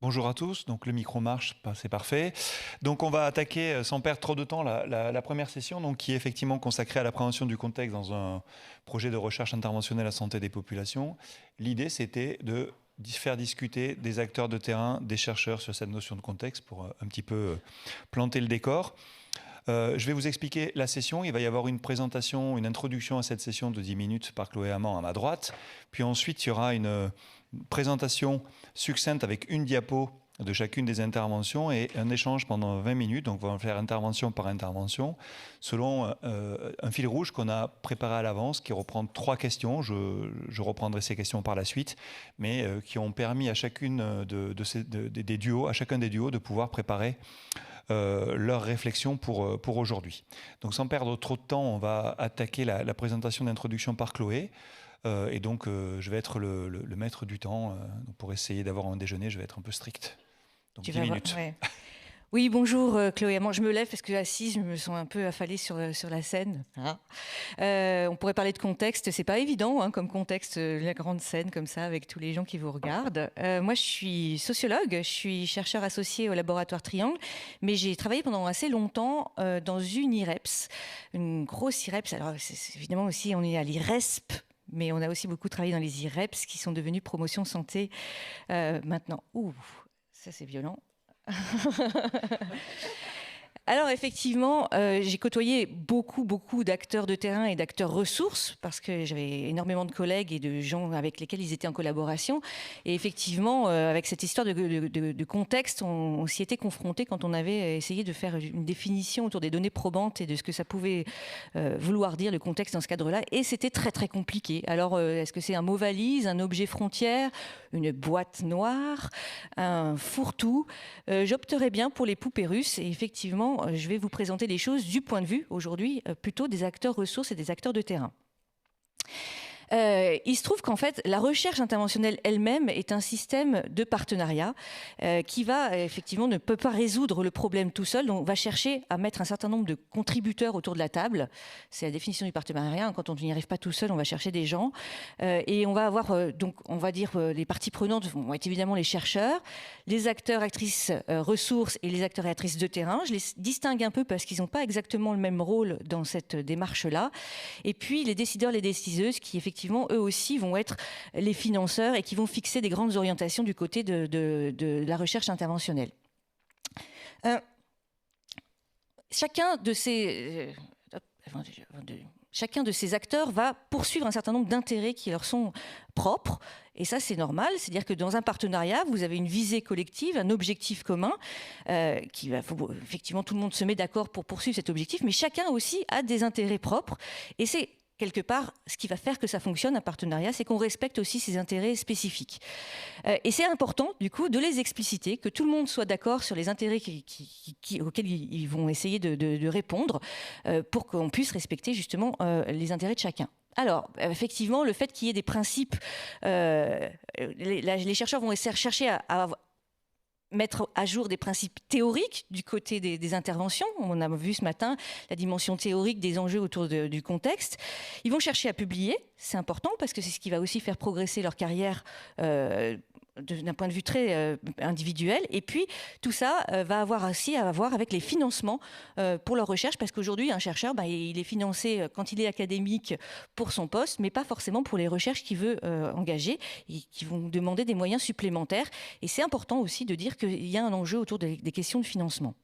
Bonjour à tous, donc le micro marche, c'est parfait. Donc on va attaquer sans perdre trop de temps la première session, donc, qui est effectivement consacrée à l'appréhension du contexte dans un projet de recherche interventionnelle à santé des populations. L'idée c'était de faire discuter des acteurs de terrain, des chercheurs sur cette notion de contexte pour un petit peu planter le décor. Je vais vous expliquer la session. Il va y avoir une présentation, une introduction à cette session de 10 minutes par Chloé Amand à ma droite. Puis ensuite, il y aura une présentation succincte avec une diapo de chacune des interventions et un échange pendant 20 minutes. Donc, on va faire intervention par intervention selon un fil rouge qu'on a préparé à l'avance qui reprend 3 questions. Je reprendrai ces questions par la suite, mais qui ont permis à chacune des duos, à chacun des duos de pouvoir préparer leurs réflexions pour aujourd'hui. Donc sans perdre trop de temps, on va attaquer la présentation d'introduction par Chloé. Et donc je vais être le maître du temps. Donc pour essayer d'avoir un déjeuner, je vais être un peu strict. Donc 10 minutes. Ouais. Oui, bonjour Chloé Amand. Je me lève parce que assise, je me sens un peu affalée sur la scène. On pourrait parler de contexte, c'est pas évident comme contexte, la grande scène comme ça avec tous les gens qui vous regardent. Moi, je suis sociologue, je suis chercheur associé au laboratoire Triangle, mais j'ai travaillé pendant assez longtemps dans une IREPS, une grosse IREPS. Alors évidemment aussi, on est à l'IRESP. Mais on a aussi beaucoup travaillé dans les IREPS qui sont devenus promotion santé maintenant. Ouh, ça c'est violent. Alors effectivement, j'ai côtoyé beaucoup d'acteurs de terrain et d'acteurs ressources parce que j'avais énormément de collègues et de gens avec lesquels ils étaient en collaboration. Et effectivement, avec cette histoire de contexte, on s'y était confronté quand on avait essayé de faire une définition autour des données probantes et de ce que ça pouvait vouloir dire le contexte dans ce cadre-là. Et c'était très compliqué. Alors, est-ce que c'est un mot valise, un objet frontière, une boîte noire, un fourre-tout? J'opterais bien pour les poupées russes et effectivement, je vais vous présenter les choses du point de vue, aujourd'hui, plutôt des acteurs ressources et des acteurs de terrain. Il se trouve qu'en fait, la recherche interventionnelle elle-même est un système de partenariat qui va, effectivement, ne peut pas résoudre le problème tout seul. Donc, on va chercher à mettre un certain nombre de contributeurs autour de la table. C'est la définition du partenariat. Quand on n'y arrive pas tout seul, on va chercher des gens. Et on va avoir, donc, on va dire, les parties prenantes vont être évidemment les chercheurs, les acteurs, actrices ressources et les acteurs et actrices de terrain. Je les distingue un peu parce qu'ils n'ont pas exactement le même rôle dans cette démarche-là. Et puis, les décideurs, les décideuses qui, effectivement, eux aussi vont être les financeurs et qui vont fixer des grandes orientations du côté de la recherche interventionnelle. Chacun de ces acteurs va poursuivre un certain nombre d'intérêts qui leur sont propres. Et ça, c'est normal. C'est-à-dire que dans un partenariat, vous avez une visée collective, un objectif commun. Effectivement, tout le monde se met d'accord pour poursuivre cet objectif, mais chacun aussi a des intérêts propres. Et c'est quelque part, ce qui va faire que ça fonctionne, un partenariat, c'est qu'on respecte aussi ses intérêts spécifiques. Et c'est important, du coup, de les expliciter, que tout le monde soit d'accord sur les intérêts auxquels ils vont essayer de répondre, pour qu'on puisse respecter justement les intérêts de chacun. Alors, effectivement, le fait qu'il y ait des principes, les chercheurs vont chercher à mettre à jour des principes théoriques du côté des interventions. On a vu ce matin la dimension théorique des enjeux autour du contexte. Ils vont chercher à publier, c'est important parce que c'est ce qui va aussi faire progresser leur carrière d'un point de vue très individuel. Et puis, tout ça va avoir aussi à voir avec les financements pour leur recherche, parce qu'aujourd'hui, un chercheur, il est financé quand il est académique pour son poste, mais pas forcément pour les recherches qu'il veut engager, et qui vont demander des moyens supplémentaires. Et c'est important aussi de dire qu'il y a un enjeu autour des questions de financement.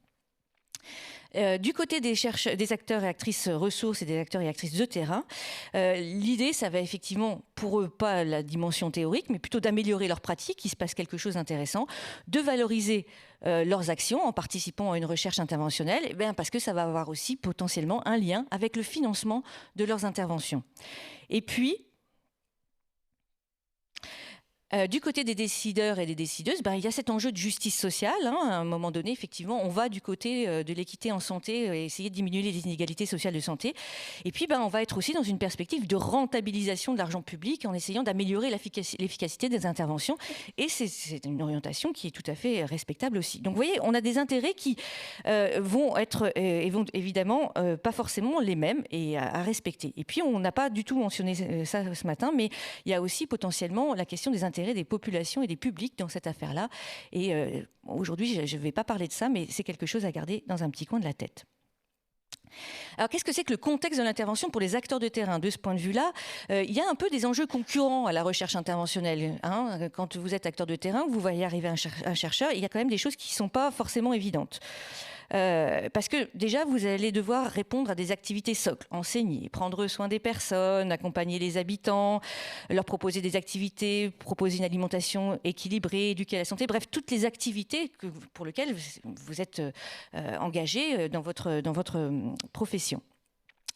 Du côté des acteurs et actrices ressources et des acteurs et actrices de terrain, l'idée, ça va effectivement, pour eux, pas la dimension théorique, mais plutôt d'améliorer leur pratique, qu'il se passe quelque chose d'intéressant, de valoriser leurs actions en participant à une recherche interventionnelle, parce que ça va avoir aussi potentiellement un lien avec le financement de leurs interventions. Et puis, du côté des décideurs et des décideuses, il y a cet enjeu de justice sociale. À un moment donné, effectivement, on va du côté de l'équité en santé et essayer de diminuer les inégalités sociales de santé. Et puis, on va être aussi dans une perspective de rentabilisation de l'argent public en essayant d'améliorer l'efficacité des interventions. Et c'est une orientation qui est tout à fait respectable aussi. Donc, vous voyez, on a des intérêts qui vont être et vont évidemment pas forcément les mêmes et à respecter. Et puis, on n'a pas du tout mentionné ça ce matin, mais il y a aussi potentiellement la question des intérêts l'intérêt des populations et des publics dans cette affaire-là. Et aujourd'hui, je ne vais pas parler de ça, mais c'est quelque chose à garder dans un petit coin de la tête. Alors, qu'est-ce que c'est que le contexte de l'intervention pour les acteurs de terrain? De ce point de vue-là, il y a un peu des enjeux concurrents à la recherche interventionnelle. Hein. Quand vous êtes acteur de terrain, vous voyez arriver un chercheur, il y a quand même des choses qui ne sont pas forcément évidentes. Parce que déjà, vous allez devoir répondre à des activités socles, enseigner, prendre soin des personnes, accompagner les habitants, leur proposer des activités, proposer une alimentation équilibrée, éduquer à la santé, bref, toutes les activités pour lesquelles vous êtes engagé dans votre profession.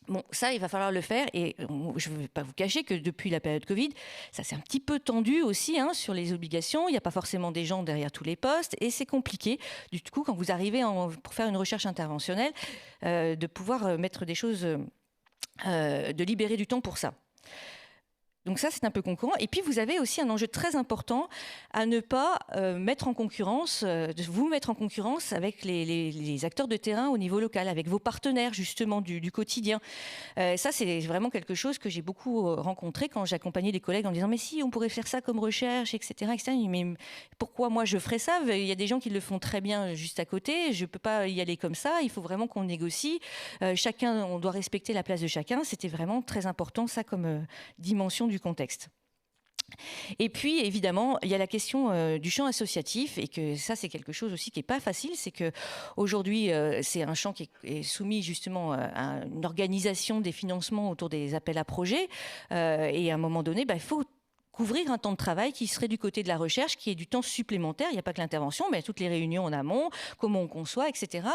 Bon, ça, il va falloir le faire et je ne vais pas vous cacher que depuis la période Covid, ça s'est un petit peu tendu aussi sur les obligations. Il n'y a pas forcément des gens derrière tous les postes et c'est compliqué. Du coup, quand vous arrivez pour faire une recherche interventionnelle, de pouvoir mettre des choses, de libérer du temps pour ça. Donc ça, c'est un peu concurrent. Et puis, vous avez aussi un enjeu très important à ne pas mettre en concurrence, de vous mettre en concurrence avec les acteurs de terrain au niveau local, avec vos partenaires, justement, du quotidien. Ça, c'est vraiment quelque chose que j'ai beaucoup rencontré quand j'accompagnais des collègues en disant « Mais si, on pourrait faire ça comme recherche, etc. etc. » Mais pourquoi moi, je ferais ça? Il y a des gens qui le font très bien juste à côté. Je ne peux pas y aller comme ça. Il faut vraiment qu'on négocie. Chacun, on doit respecter la place de chacun. C'était vraiment très important, ça, comme dimension du contexte. Et puis, évidemment, il y a la question du champ associatif, et que ça, c'est quelque chose aussi qui n'est pas facile. C'est qu'aujourd'hui, c'est un champ qui est soumis justement à une organisation des financements autour des appels à projets. Et à un moment donné, il faut couvrir un temps de travail qui serait du côté de la recherche, qui est du temps supplémentaire. Il n'y a pas que l'intervention, mais toutes les réunions en amont, comment on conçoit, etc.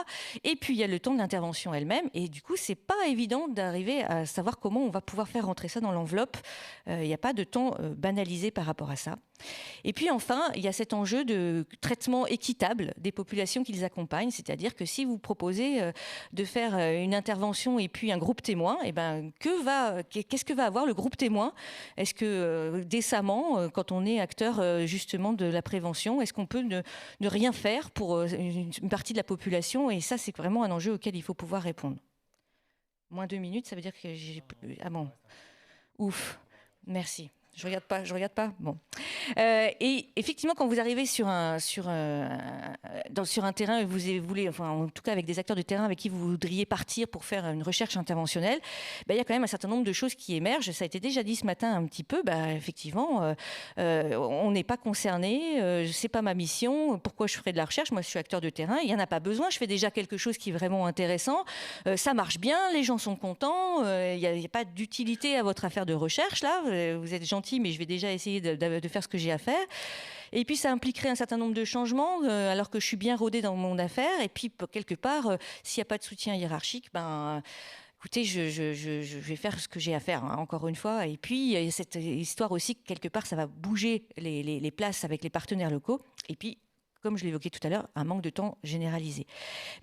Et puis, il y a le temps de l'intervention elle-même. Et du coup, ce n'est pas évident d'arriver à savoir comment on va pouvoir faire rentrer ça dans l'enveloppe. Il n'y a pas de temps banalisé par rapport à ça. Et puis enfin, il y a cet enjeu de traitement équitable des populations qu'ils accompagnent, c'est-à-dire que si vous proposez de faire une intervention et puis un groupe témoin, qu'est-ce que va avoir le groupe témoin? Est-ce que décemment, quand on est acteur justement de la prévention, est-ce qu'on peut ne rien faire pour une partie de la population? Et ça, c'est vraiment un enjeu auquel il faut pouvoir répondre. Moins 2 minutes, ça veut dire que j'ai... Ah bon, ouf, merci. Je regarde pas. Bon. Et effectivement, quand vous arrivez sur un terrain et vous voulez, enfin, en tout cas avec des acteurs de terrain avec qui vous voudriez partir pour faire une recherche interventionnelle, il y a quand même un certain nombre de choses qui émergent. Ça a été déjà dit ce matin un petit peu. Effectivement, on n'est pas concerné. C'est pas ma mission. Pourquoi je ferais de la recherche? Moi, je suis acteur de terrain. Il y en a pas besoin. Je fais déjà quelque chose qui est vraiment intéressant. Ça marche bien. Les gens sont contents. Il n'y a pas d'utilité à votre affaire de recherche là. Vous êtes gentil, mais je vais déjà essayer de faire ce que j'ai à faire. Et puis, ça impliquerait un certain nombre de changements, alors que je suis bien rodée dans mon affaire. Et puis, quelque part, s'il n'y a pas de soutien hiérarchique, écoutez, je vais faire ce que j'ai à faire, encore une fois. Et puis, il y a cette histoire aussi que, quelque part, ça va bouger les places avec les partenaires locaux. Et puis, comme je l'évoquais tout à l'heure, un manque de temps généralisé.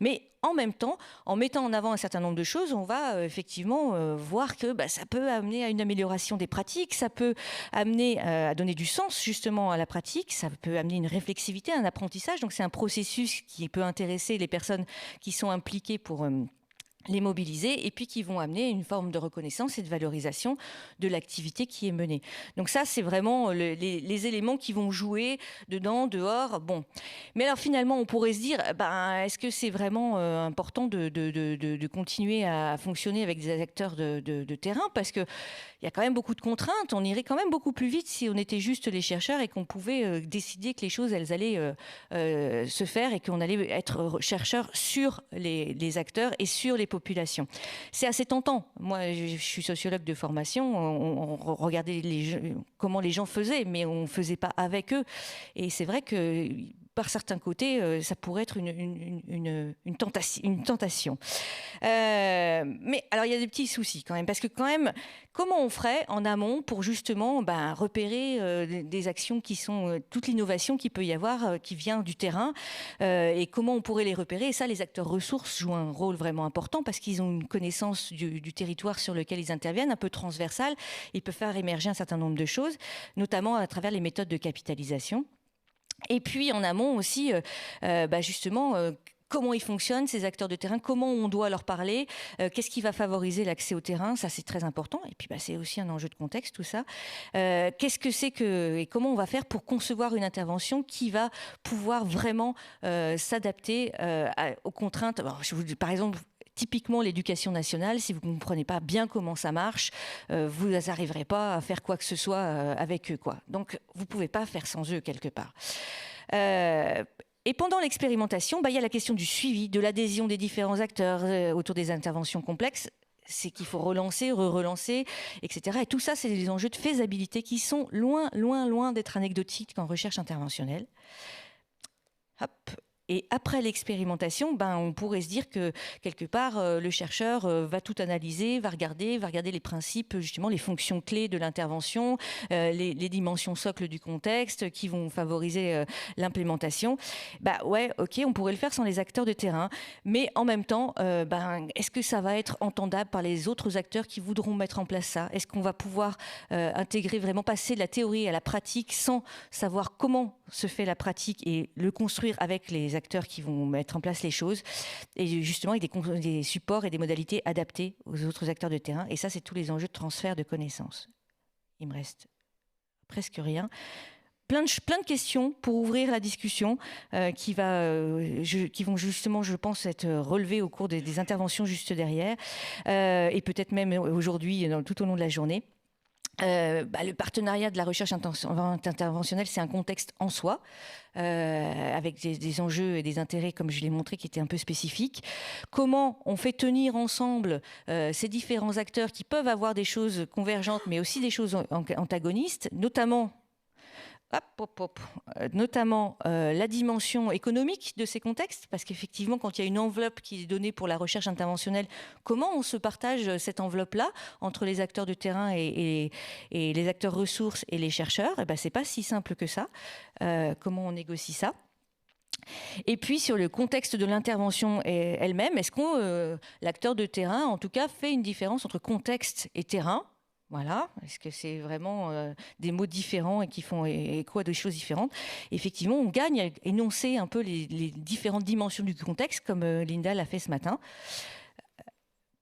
Mais en même temps, en mettant en avant un certain nombre de choses, on va effectivement voir que ça peut amener à une amélioration des pratiques, ça peut amener à donner du sens justement à la pratique, ça peut amener une réflexivité, un apprentissage. Donc c'est un processus qui peut intéresser les personnes qui sont impliquées pour... les mobiliser et puis qui vont amener une forme de reconnaissance et de valorisation de l'activité qui est menée. Donc ça, c'est vraiment les éléments qui vont jouer dedans, dehors. Bon. Mais alors finalement, on pourrait se dire, est-ce que c'est vraiment important de continuer à fonctionner avec des acteurs de terrain? Parce que il y a quand même beaucoup de contraintes. On irait quand même beaucoup plus vite si on était juste les chercheurs et qu'on pouvait décider que les choses, elles allaient se faire et qu'on allait être chercheurs sur les acteurs et sur les populations. C'est assez tentant. Moi, je suis sociologue de formation. On regardait comment les gens faisaient, mais on ne faisait pas avec eux. Et c'est vrai que par certains côtés, ça pourrait être une tentation. Mais alors, il y a des petits soucis quand même, parce que quand même, comment on ferait en amont pour justement repérer des actions qui sont toute l'innovation qu'il peut y avoir, qui vient du terrain, et comment on pourrait les repérer? Et ça, les acteurs ressources jouent un rôle vraiment important parce qu'ils ont une connaissance du territoire sur lequel ils interviennent, un peu transversale. Ils peuvent faire émerger un certain nombre de choses, notamment à travers les méthodes de capitalisation. Et puis en amont aussi, justement, comment ils fonctionnent, ces acteurs de terrain, comment on doit leur parler, qu'est-ce qui va favoriser l'accès au terrain, ça c'est très important. Et puis c'est aussi un enjeu de contexte, tout ça. Qu'est-ce que c'est et comment on va faire pour concevoir une intervention qui va pouvoir vraiment s'adapter aux contraintes. Alors, par exemple, typiquement, l'éducation nationale, si vous ne comprenez pas bien comment ça marche, vous n'arriverez pas à faire quoi que ce soit avec eux, quoi. Donc, vous ne pouvez pas faire sans eux quelque part. Et pendant l'expérimentation, il y a la question du suivi, de l'adhésion des différents acteurs autour des interventions complexes. C'est qu'il faut relancer, relancer, etc. Et tout ça, c'est des enjeux de faisabilité qui sont loin, loin, loin d'être anecdotiques en recherche interventionnelle. Hop. Et après l'expérimentation, on pourrait se dire que quelque part, le chercheur va tout analyser, va regarder les principes, justement, les fonctions clés de l'intervention, les dimensions socles du contexte qui vont favoriser l'implémentation. Ouais, ok, on pourrait le faire sans les acteurs de terrain, mais en même temps, est-ce que ça va être entendable par les autres acteurs qui voudront mettre en place ça? Est-ce qu'on va pouvoir intégrer, vraiment passer de la théorie à la pratique sans savoir comment se fait la pratique et le construire avec les acteurs qui vont mettre en place les choses, et justement avec des supports et des modalités adaptées aux autres acteurs de terrain. Et ça, c'est tous les enjeux de transfert de connaissances. Il me reste presque rien. Plein de questions pour ouvrir la discussion qui vont justement, je pense, être relevées au cours des interventions juste derrière, et peut-être même aujourd'hui, tout au long de la journée. Le partenariat de la recherche interventionnelle, c'est un contexte en soi, avec des enjeux et des intérêts, comme je l'ai montré, qui étaient un peu spécifiques. Comment on fait tenir ensemble ces différents acteurs qui peuvent avoir des choses convergentes, mais aussi des choses antagonistes, notamment la dimension économique de ces contextes, parce qu'effectivement, quand il y a une enveloppe qui est donnée pour la recherche interventionnelle, comment on se partage cette enveloppe-là entre les acteurs de terrain et les acteurs ressources et les chercheurs? C'est pas si simple que ça. Comment on négocie ça? Et puis sur le contexte de l'intervention elle-même, est-ce que l'acteur de terrain, en tout cas, fait une différence entre contexte et terrain? Voilà, est-ce que c'est vraiment des mots différents et qui font écho à des choses différentes? Effectivement, on gagne à énoncer un peu les différentes dimensions du contexte, comme Linda l'a fait ce matin,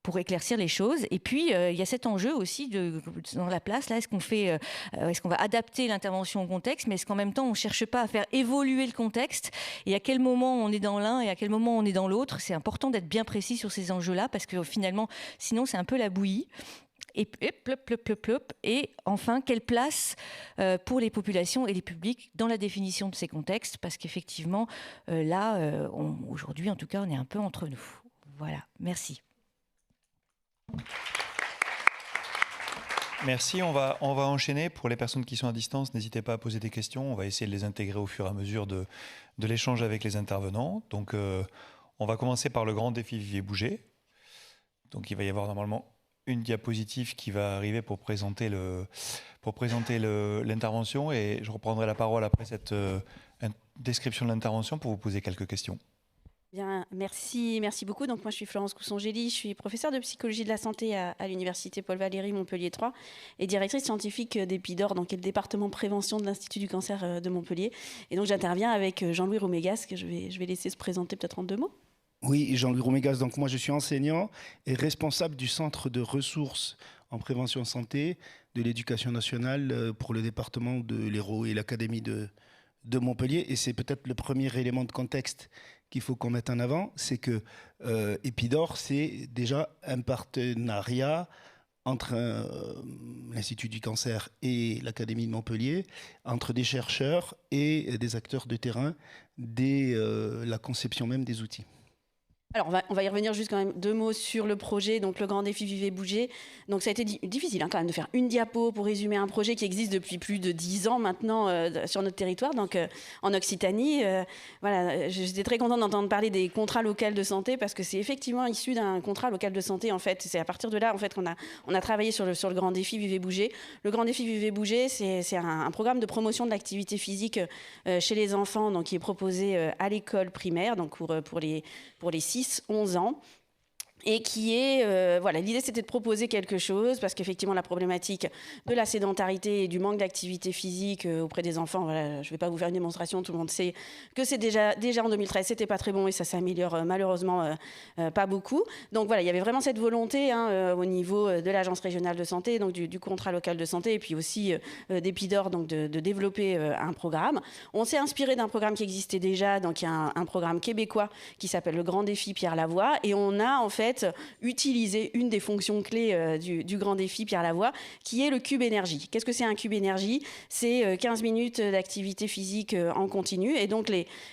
pour éclaircir les choses. Et puis, il y a cet enjeu aussi dans la place, là, est-ce qu'on va adapter l'intervention au contexte, mais est-ce qu'en même temps, on ne cherche pas à faire évoluer le contexte? Et à quel moment on est dans l'un et à quel moment on est dans l'autre? C'est important d'être bien précis sur ces enjeux-là, parce que finalement, sinon, c'est un peu la bouillie. Et plop. Et enfin, quelle place pour les populations et les publics dans la définition de ces contextes? Parce qu'effectivement, là, aujourd'hui, en tout cas, on est un peu entre nous. Voilà, merci. Merci, on va enchaîner. Pour les personnes qui sont à distance, n'hésitez pas à poser des questions. On va essayer de les intégrer au fur et à mesure de l'échange avec les intervenants. Donc, on va commencer par le grand défi Vivez Bouger. Donc, il va y avoir normalement une diapositive qui va arriver pour présenter l'intervention, et je reprendrai la parole après cette description de l'intervention pour vous poser quelques questions. Bien, merci beaucoup. Donc moi je suis Florence Cousson-Gély, je suis professeure de psychologie de la santé à l'université Paul Valéry Montpellier 3 et directrice scientifique d'Epidor, donc qui est le département prévention de l'Institut du cancer de Montpellier. Et donc j'interviens avec Jean-Louis Roumégas, que je vais laisser se présenter peut-être en 2 mots. Oui, Jean-Louis Roumégas, donc moi je suis enseignant et responsable du centre de ressources en prévention santé de l'éducation nationale pour le département de l'Hérault et l'Académie de Montpellier. Et c'est peut-être le premier élément de contexte qu'il faut qu'on mette en avant, c'est que Epidor, c'est déjà un partenariat entre l'Institut du cancer et l'Académie de Montpellier, entre des chercheurs et des acteurs de terrain dès la conception même des outils. Alors, on va y revenir juste quand même 2 mots sur le projet, donc le grand défi Vivez Bouger. Donc, ça a été difficile quand même de faire une diapo pour résumer un projet qui existe depuis plus de 10 ans maintenant sur notre territoire, donc en Occitanie. Voilà, j'étais très contente d'entendre parler des contrats locaux de santé parce que c'est effectivement issu d'un contrat local de santé en fait. C'est à partir de là en fait qu'on a travaillé sur le grand défi Vivez Bouger. Le grand défi Vivez Bouger, c'est un programme de promotion de l'activité physique chez les enfants, donc qui est proposé à l'école primaire, donc pour les 6-11 ans. et qui est, voilà, l'idée c'était de proposer quelque chose, parce qu'effectivement la problématique de la sédentarité et du manque d'activité physique auprès des enfants, voilà, je ne vais pas vous faire une démonstration, tout le monde sait que c'est déjà en 2013, c'était pas très bon et ça s'améliore malheureusement pas beaucoup. Donc voilà, il y avait vraiment cette volonté au niveau de l'Agence régionale de santé, donc du contrat local de santé, et puis aussi d'Epidor, donc de développer un programme. On s'est inspiré d'un programme qui existait déjà, donc il y a un programme québécois qui s'appelle le Grand Défi Pierre Lavoie, et on a en fait utiliser une des fonctions clés du Grand Défi Pierre Lavoie, qui est le cube énergie. Qu'est-ce que c'est un cube énergie? C'est 15 minutes d'activité physique en continu, et donc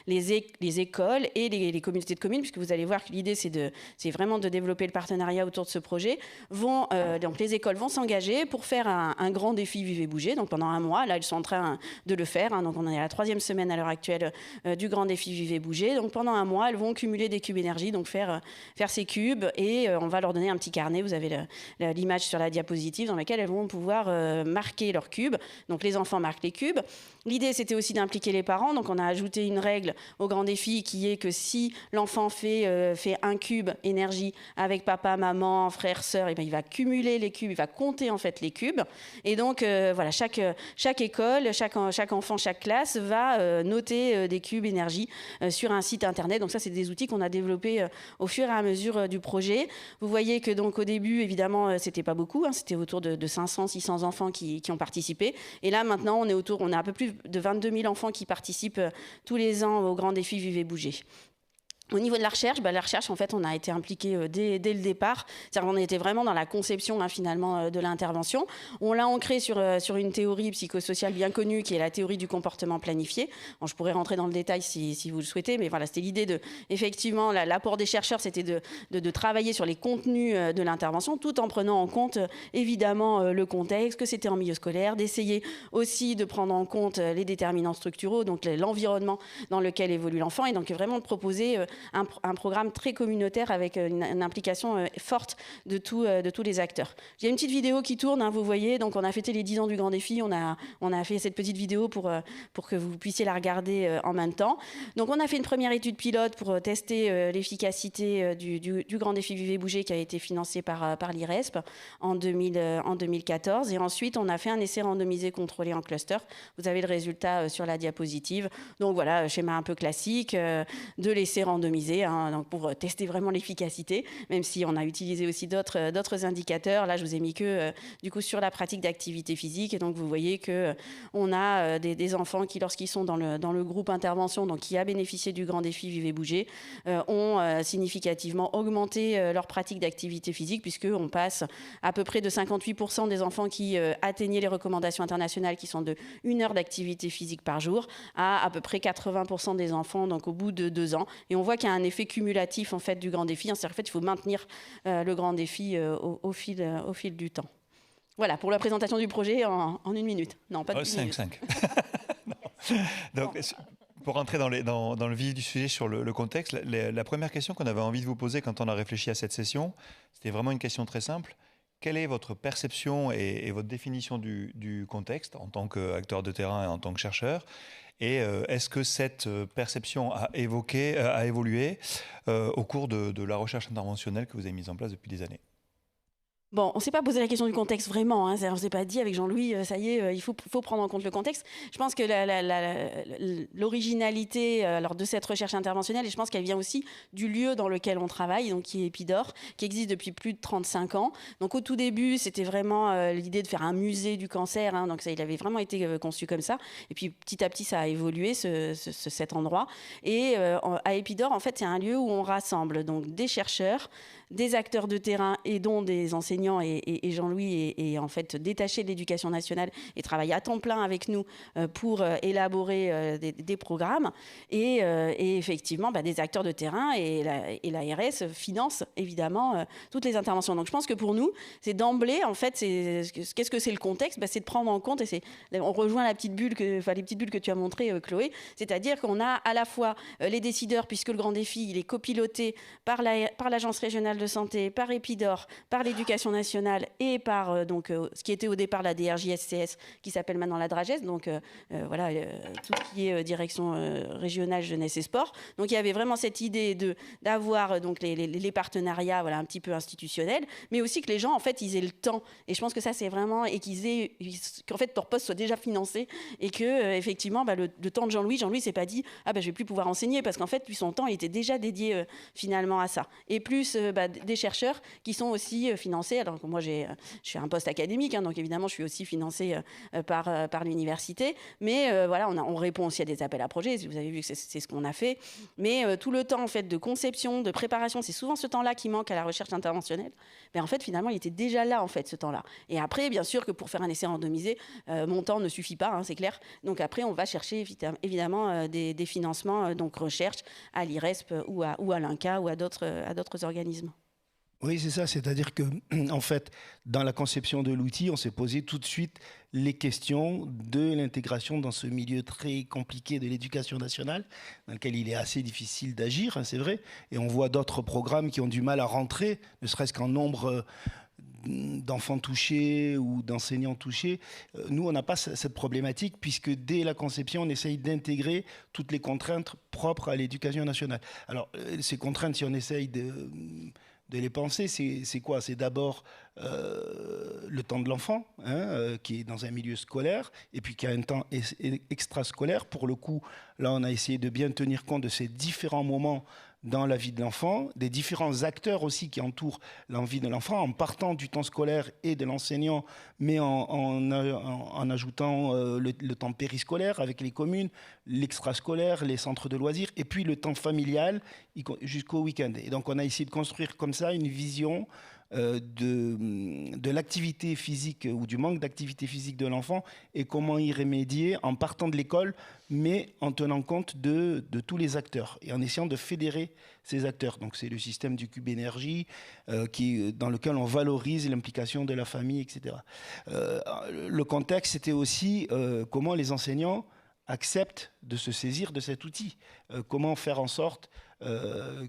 les écoles et les communautés de communes, puisque vous allez voir que l'idée c'est vraiment de développer le partenariat autour de ce projet, donc les écoles vont s'engager pour faire un grand défi Vivez Bouger, donc pendant un mois. Là, ils sont en train de le faire, donc on est à la 3e semaine à l'heure actuelle du grand défi Vivez Bouger. Donc pendant un mois, elles vont cumuler des cubes énergie, donc faire ces cubes, et on va leur donner un petit carnet. Vous avez l'image sur la diapositive dans laquelle elles vont pouvoir marquer leurs cubes. Donc les enfants marquent les cubes. L'idée, c'était aussi d'impliquer les parents. Donc on a ajouté une règle au grand défi qui est que si l'enfant fait un cube énergie avec papa, maman, frère, sœur, et bien il va cumuler les cubes, il va compter en fait les cubes. Et donc voilà, chaque école, chaque enfant, chaque classe va noter des cubes énergie sur un site internet. Donc ça, c'est des outils qu'on a développés au fur et à mesure du projet. Vous voyez que donc au début, évidemment, c'était pas beaucoup, c'était autour de 500, 600 enfants qui ont participé. Et là, maintenant, on a un peu plus de 22 000 enfants qui participent tous les ans au Grand Défi Vivez Bouger. Au niveau de la recherche, en fait, on a été impliqué dès le départ. C'est-à-dire qu'on était vraiment dans la conception, finalement, de l'intervention. On l'a ancré sur une théorie psychosociale bien connue, qui est la théorie du comportement planifié. Bon, je pourrais rentrer dans le détail si vous le souhaitez, mais voilà, c'était l'idée effectivement, l'apport des chercheurs, c'était de travailler sur les contenus de l'intervention, tout en prenant en compte, évidemment, le contexte, que c'était en milieu scolaire, d'essayer aussi de prendre en compte les déterminants structuraux, donc l'environnement dans lequel évolue l'enfant, et donc vraiment de proposer un programme très communautaire avec une implication forte de tous les acteurs. Il y a une petite vidéo qui tourne, vous voyez, donc on a fêté les 10 ans du Grand Défi, on a fait cette petite vidéo pour que vous puissiez la regarder en même temps. Donc on a fait une première étude pilote pour tester l'efficacité du Grand Défi Vivez Bouger, qui a été financé par l'IRESP en 2014, et ensuite on a fait un essai randomisé contrôlé en cluster. Vous avez le résultat sur la diapositive. Donc voilà, schéma un peu classique de l'essai randomisé, donc pour tester vraiment l'efficacité, même si on a utilisé aussi d'autres indicateurs. Là, je vous ai mis que du coup sur la pratique d'activité physique, et donc vous voyez que on a des enfants qui, lorsqu'ils sont dans le groupe intervention, donc qui a bénéficié du Grand Défi Vivez Bouger, ont significativement augmenté leur pratique d'activité physique, puisqu'on passe à peu près de 58% des enfants qui atteignaient les recommandations internationales, qui sont de 1 heure d'activité physique par jour, à peu près 80% des enfants, donc au bout de 2 ans. Et on voit qu'il y a un effet cumulatif en fait du Grand Défi. C'est-à-dire, en fait, il faut maintenir le Grand Défi au fil du temps. Voilà pour la présentation du projet en 1 minute. Non, pas de 5. Donc, pour rentrer dans le vif du sujet sur le contexte, la première question qu'on avait envie de vous poser quand on a réfléchi à cette session, c'était vraiment une question très simple. Quelle est votre perception et votre définition du contexte en tant qu'acteur de terrain et en tant que chercheur? Et est-ce que cette perception a évolué au cours de la recherche interventionnelle que vous avez mise en place depuis des années? Bon, on ne s'est pas posé la question du contexte vraiment. On ne s'est pas dit avec Jean-Louis, ça y est, il faut prendre en compte le contexte. Je pense que l'originalité de cette recherche interventionnelle, et je pense qu'elle vient aussi du lieu dans lequel on travaille, donc qui est Epidor, qui existe depuis plus de 35 ans. Donc au tout début, c'était vraiment l'idée de faire un musée du cancer. Donc ça, il avait vraiment été conçu comme ça. Et puis petit à petit, ça a évolué, cet endroit. Et à Epidor, en fait, c'est un lieu où on rassemble donc des chercheurs, des acteurs de terrain et dont des enseignants, et Jean-Louis est en fait détaché de l'éducation nationale et travaille à temps plein avec nous pour élaborer des programmes, et effectivement des acteurs de terrain, et l'ARS finance évidemment toutes les interventions. Donc je pense que pour nous, c'est d'emblée, en fait, qu'est-ce que c'est le contexte? C'est de prendre en compte, et on rejoint les petites bulles que tu as montrées, Chloé, c'est-à-dire qu'on a à la fois les décideurs, puisque le Grand Défi, il est copiloté par l'Agence régionale de santé, par Épidore, par l'Éducation nationale et par ce qui était au départ la DRJSCS, qui s'appelle maintenant la DRAGES, donc voilà, tout ce qui est direction régionale jeunesse et sport. Donc il y avait vraiment cette idée d'avoir donc les partenariats, voilà, un petit peu institutionnels, mais aussi que les gens en fait ils aient le temps. Et je pense que ça c'est vraiment, et qu'en fait leur poste soit déjà financé, et que effectivement le temps de Jean-Louis s'est pas dit je vais plus pouvoir enseigner, parce qu'en fait lui son temps il était déjà dédié finalement à ça. Et plus des chercheurs qui sont aussi financés. Alors que moi je suis un poste académique, hein, donc évidemment je suis aussi financée par l'université, mais voilà, on répond aussi à des appels à projets. Vous avez vu que c'est ce qu'on a fait, mais tout le temps en fait de conception, de préparation, c'est souvent ce temps-là qui manque à la recherche interventionnelle. Mais en fait finalement il était déjà là en fait ce temps-là. Et après bien sûr que pour faire un essai randomisé, mon temps ne suffit pas, hein, c'est clair. Donc après on va chercher évidemment des financements, donc recherche à l'IRESP ou à l'INCa ou à d'autres organismes. Oui, c'est ça. C'est-à-dire que, en fait, dans la conception de l'outil, on s'est posé tout de suite les questions de l'intégration dans ce milieu très compliqué de l'éducation nationale, dans lequel il est assez difficile d'agir, hein, c'est vrai. Et on voit d'autres programmes qui ont du mal à rentrer, ne serait-ce qu'en nombre d'enfants touchés ou d'enseignants touchés. Nous, on n'a pas cette problématique, puisque dès la conception, on essaye d'intégrer toutes les contraintes propres à l'éducation nationale. Alors, ces contraintes, si on essaye de les penser, c'est quoi? C'est d'abord le temps de l'enfant, hein, qui est dans un milieu scolaire, et puis qui a un temps extrascolaire. Pour le coup, là, on a essayé de bien tenir compte de ces différents moments dans la vie de l'enfant, des différents acteurs aussi qui entourent l'envie de l'enfant, en partant du temps scolaire et de l'enseignant, mais en ajoutant le temps périscolaire avec les communes, l'extrascolaire, les centres de loisirs, et puis le temps familial jusqu'au week-end. Et donc on a essayé de construire comme ça une vision de l'activité physique ou du manque d'activité physique de l'enfant, et comment y remédier en partant de l'école, mais en tenant compte de tous les acteurs et en essayant de fédérer ces acteurs. Donc c'est le système du Cube Énergie dans lequel on valorise l'implication de la famille, etc. Le contexte, c'était aussi comment les enseignants acceptent de se saisir de cet outil. Comment faire en sorte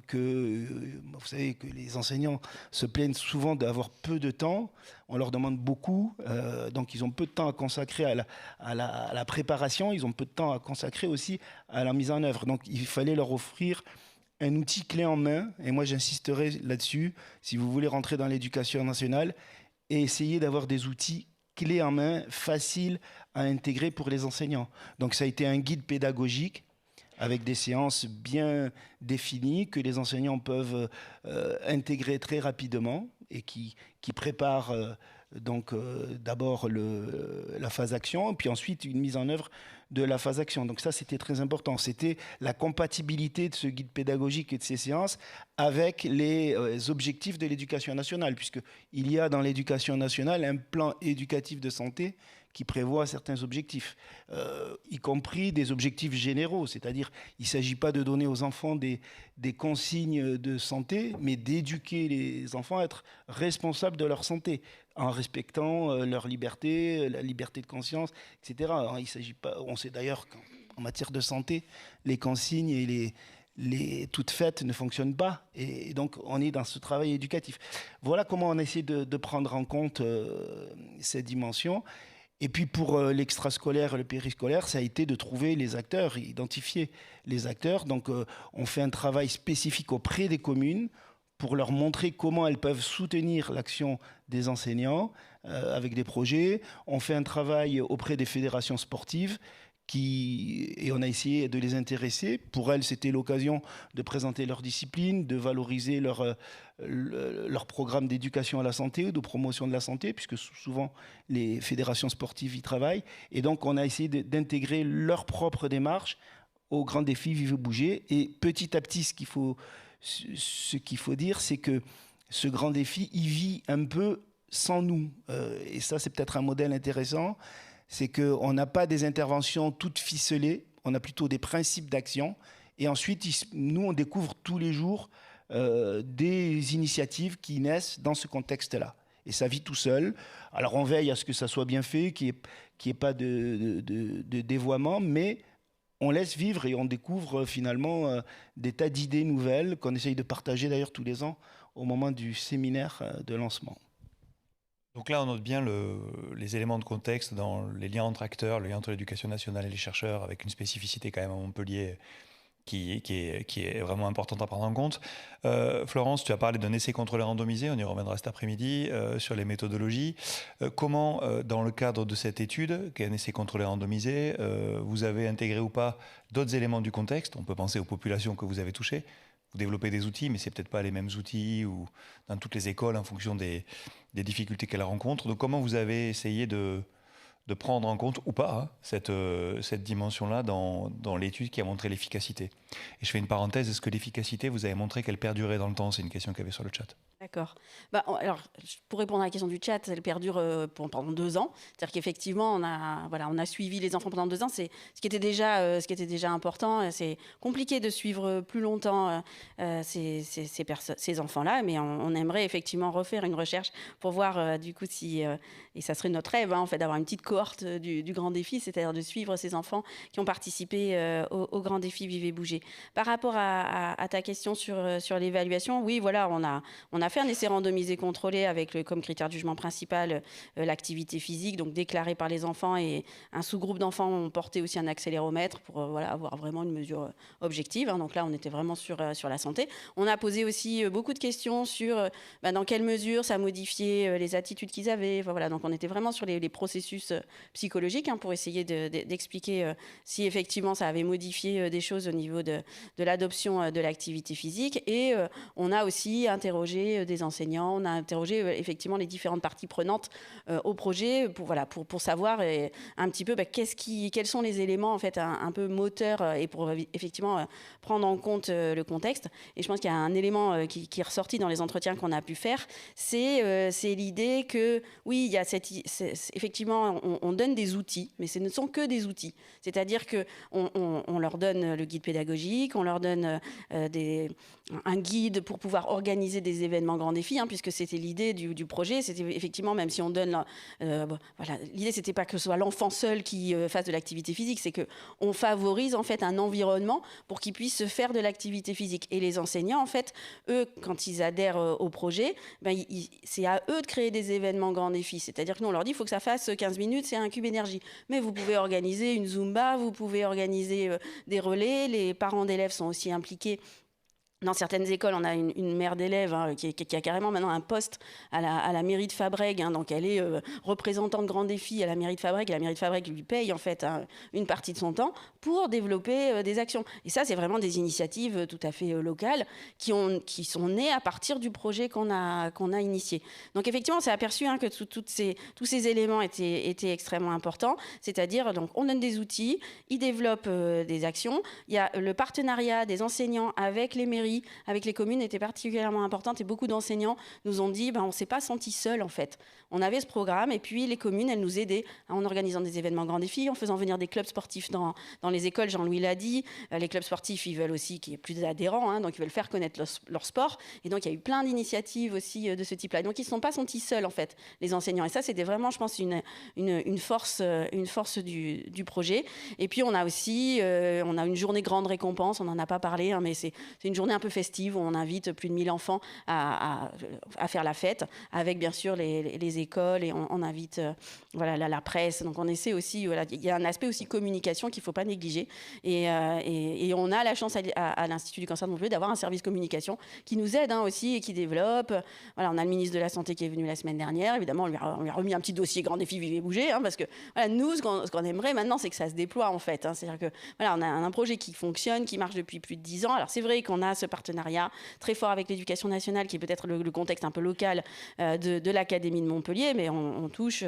que, vous savez, que les enseignants se plaignent souvent d'avoir peu de temps. On leur demande beaucoup, donc ils ont peu de temps à consacrer à la préparation, ils ont peu de temps à consacrer aussi à la mise en œuvre. Donc il fallait leur offrir un outil clé en main, et moi j'insisterai là-dessus, si vous voulez rentrer dans l'éducation nationale, et essayer d'avoir des outils clés en main, faciles à intégrer pour les enseignants. Donc ça a été un guide pédagogique avec des séances bien définies que les enseignants peuvent intégrer très rapidement, et qui préparent d'abord la phase action, puis ensuite une mise en œuvre de la phase action. Donc ça, c'était très important. C'était la compatibilité de ce guide pédagogique et de ces séances avec les objectifs de l'éducation nationale, puisqu'il y a dans l'éducation nationale un plan éducatif de santé qui prévoit certains objectifs, y compris des objectifs généraux. C'est-à-dire, il ne s'agit pas de donner aux enfants des consignes de santé, mais d'éduquer les enfants à être responsables de leur santé, en respectant leur liberté, la liberté de conscience, etc. Il s'agit pas, on sait d'ailleurs qu'en matière de santé, les consignes et les toutes faites ne fonctionnent pas. Et donc, on est dans ce travail éducatif. Voilà comment on essaie de prendre en compte cette dimension. Et puis pour l'extrascolaire et le périscolaire, ça a été de trouver les acteurs, identifier les acteurs. Donc on fait un travail spécifique auprès des communes pour leur montrer comment elles peuvent soutenir l'action des enseignants avec des projets. On fait un travail auprès des fédérations sportives et on a essayé de les intéresser. Pour elles, c'était l'occasion de présenter leur discipline, de valoriser leur programme d'éducation à la santé ou de promotion de la santé, puisque souvent les fédérations sportives y travaillent. Et donc, on a essayé d'intégrer leur propre démarche au grand défi Vivre Bouger. Et petit à petit, ce qu'il faut dire, c'est que ce grand défi, il vit un peu sans nous. Et ça, c'est peut-être un modèle intéressant. C'est qu'on n'a pas des interventions toutes ficelées, on a plutôt des principes d'action. Et ensuite, nous, on découvre tous les jours des initiatives qui naissent dans ce contexte-là. Et ça vit tout seul. Alors, on veille à ce que ça soit bien fait, qu'il n'y ait pas de dévoiement, mais on laisse vivre et on découvre finalement des tas d'idées nouvelles qu'on essaye de partager d'ailleurs tous les ans au moment du séminaire de lancement. Donc là, on note bien les éléments de contexte dans les liens entre acteurs, le lien entre l'éducation nationale et les chercheurs, avec une spécificité quand même à Montpellier qui est vraiment importante à prendre en compte. Florence, tu as parlé d'un essai contrôlé randomisé, on y reviendra cet après-midi, sur les méthodologies. Comment, dans le cadre de cette étude, qui est un essai contrôlé randomisé, vous avez intégré ou pas d'autres éléments du contexte? On peut penser aux populations que vous avez touchées. Vous développez des outils, mais ce n'est peut-être pas les mêmes outils ou dans toutes les écoles en fonction des difficultés qu'elles rencontrent. Donc comment vous avez essayé de prendre en compte ou pas cette dimension-là dans l'étude qui a montré l'efficacité? Et je fais une parenthèse, est-ce que l'efficacité, vous avez montré qu'elle perdurait dans le temps? C'est une question qu'il y avait sur le chat. D'accord. Alors, pour répondre à la question du chat, elle perdure pendant 2 ans. C'est-à-dire qu'effectivement, on a suivi les enfants pendant 2 ans. C'est ce qui était déjà important. C'est compliqué de suivre plus longtemps ces enfants-là, mais on aimerait effectivement refaire une recherche pour voir du coup si, et ça serait notre rêve en fait, d'avoir une petite cohorte du grand défi, c'est-à-dire de suivre ces enfants qui ont participé au grand défi Vivez Bouger. Par rapport à ta question sur l'évaluation, oui, voilà, on a fait un essai randomisé contrôlé avec comme critère de jugement principal l'activité physique, donc déclarée par les enfants, et un sous-groupe d'enfants ont porté aussi un accéléromètre pour avoir vraiment une mesure objective. Donc là, on était vraiment sur la santé. On a posé aussi beaucoup de questions sur dans quelle mesure ça modifiait les attitudes qu'ils avaient. Voilà, donc on était vraiment sur les processus psychologiques pour essayer d'expliquer si effectivement ça avait modifié des choses au niveau de l'adoption de l'activité physique. Et on a aussi interrogé des enseignants, on a interrogé effectivement les différentes parties prenantes au projet pour savoir un petit peu quels sont les éléments en fait un peu moteurs et pour effectivement prendre en compte le contexte. Et je pense qu'il y a un élément qui est ressorti dans les entretiens qu'on a pu faire, c'est l'idée que oui, il y a effectivement on donne des outils, mais ce ne sont que des outils. C'est-à-dire que on leur donne le guide pédagogique, on leur donne un guide pour pouvoir organiser des événements grands défis, puisque c'était l'idée du projet. C'était effectivement, même si on donne... l'idée, c'était pas que ce soit l'enfant seul qui fasse de l'activité physique, c'est qu'on favorise en fait un environnement pour qu'il puisse faire de l'activité physique. Et les enseignants, en fait, eux, quand ils adhèrent au projet, c'est à eux de créer des événements grands défis. C'est-à-dire que nous, on leur dit, il faut que ça fasse 15 minutes, c'est un cube énergie. Mais vous pouvez organiser une Zumba, vous pouvez organiser des relais, les parents d'élèves sont aussi impliqués. Dans certaines écoles, on a une mère d'élèves qui a carrément maintenant un poste à la mairie de Fabrègues. Donc elle est représentante grand défi à la mairie de Fabrègues. Et la mairie de Fabrègues lui paye en fait une partie de son temps pour développer des actions. Et ça, c'est vraiment des initiatives tout à fait locales qui sont nées à partir du projet qu'on a initié. Donc effectivement, on s'est aperçu que tous ces éléments étaient extrêmement importants. C'est-à-dire, donc, on donne des outils, ils développent des actions. Il y a le partenariat des enseignants avec les mairies, avec les communes était particulièrement importante, et beaucoup d'enseignants nous ont dit on ne s'est pas senti seul en fait. On avait ce programme et puis les communes, elles nous aidaient en organisant des événements grands défis, en faisant venir des clubs sportifs dans les écoles. Jean-Louis l'a dit, les clubs sportifs, ils veulent aussi qu'il y ait plus d'adhérents, donc ils veulent faire connaître leur sport. Et donc il y a eu plein d'initiatives aussi de ce type-là. Donc ils ne se sont pas sentis seuls en fait, les enseignants. Et ça, c'était vraiment, je pense, une force du projet. Et puis on a aussi une journée grande récompense, on n'en a pas parlé, mais c'est une journée un peu festive où on invite plus de 1000 enfants à faire la fête, avec bien sûr les écoles, et on invite la presse. Donc on essaie aussi, il y a un aspect aussi communication qu'il ne faut pas négliger. Et on a la chance à l'Institut du cancer de Montpellier d'avoir un service communication qui nous aide aussi et qui développe. On a le ministre de la Santé qui est venu la semaine dernière. Évidemment, on lui a remis un petit dossier Grand Défi Vivez Bouger, parce que nous, ce qu'on aimerait maintenant, c'est que ça se déploie en fait. C'est-à-dire que on a un projet qui fonctionne, qui marche depuis plus de 10 ans. Alors c'est vrai qu'on a ce partenariat très fort avec l'Éducation nationale, qui est peut-être le contexte un peu local de l'Académie de Montpellier, mais on touche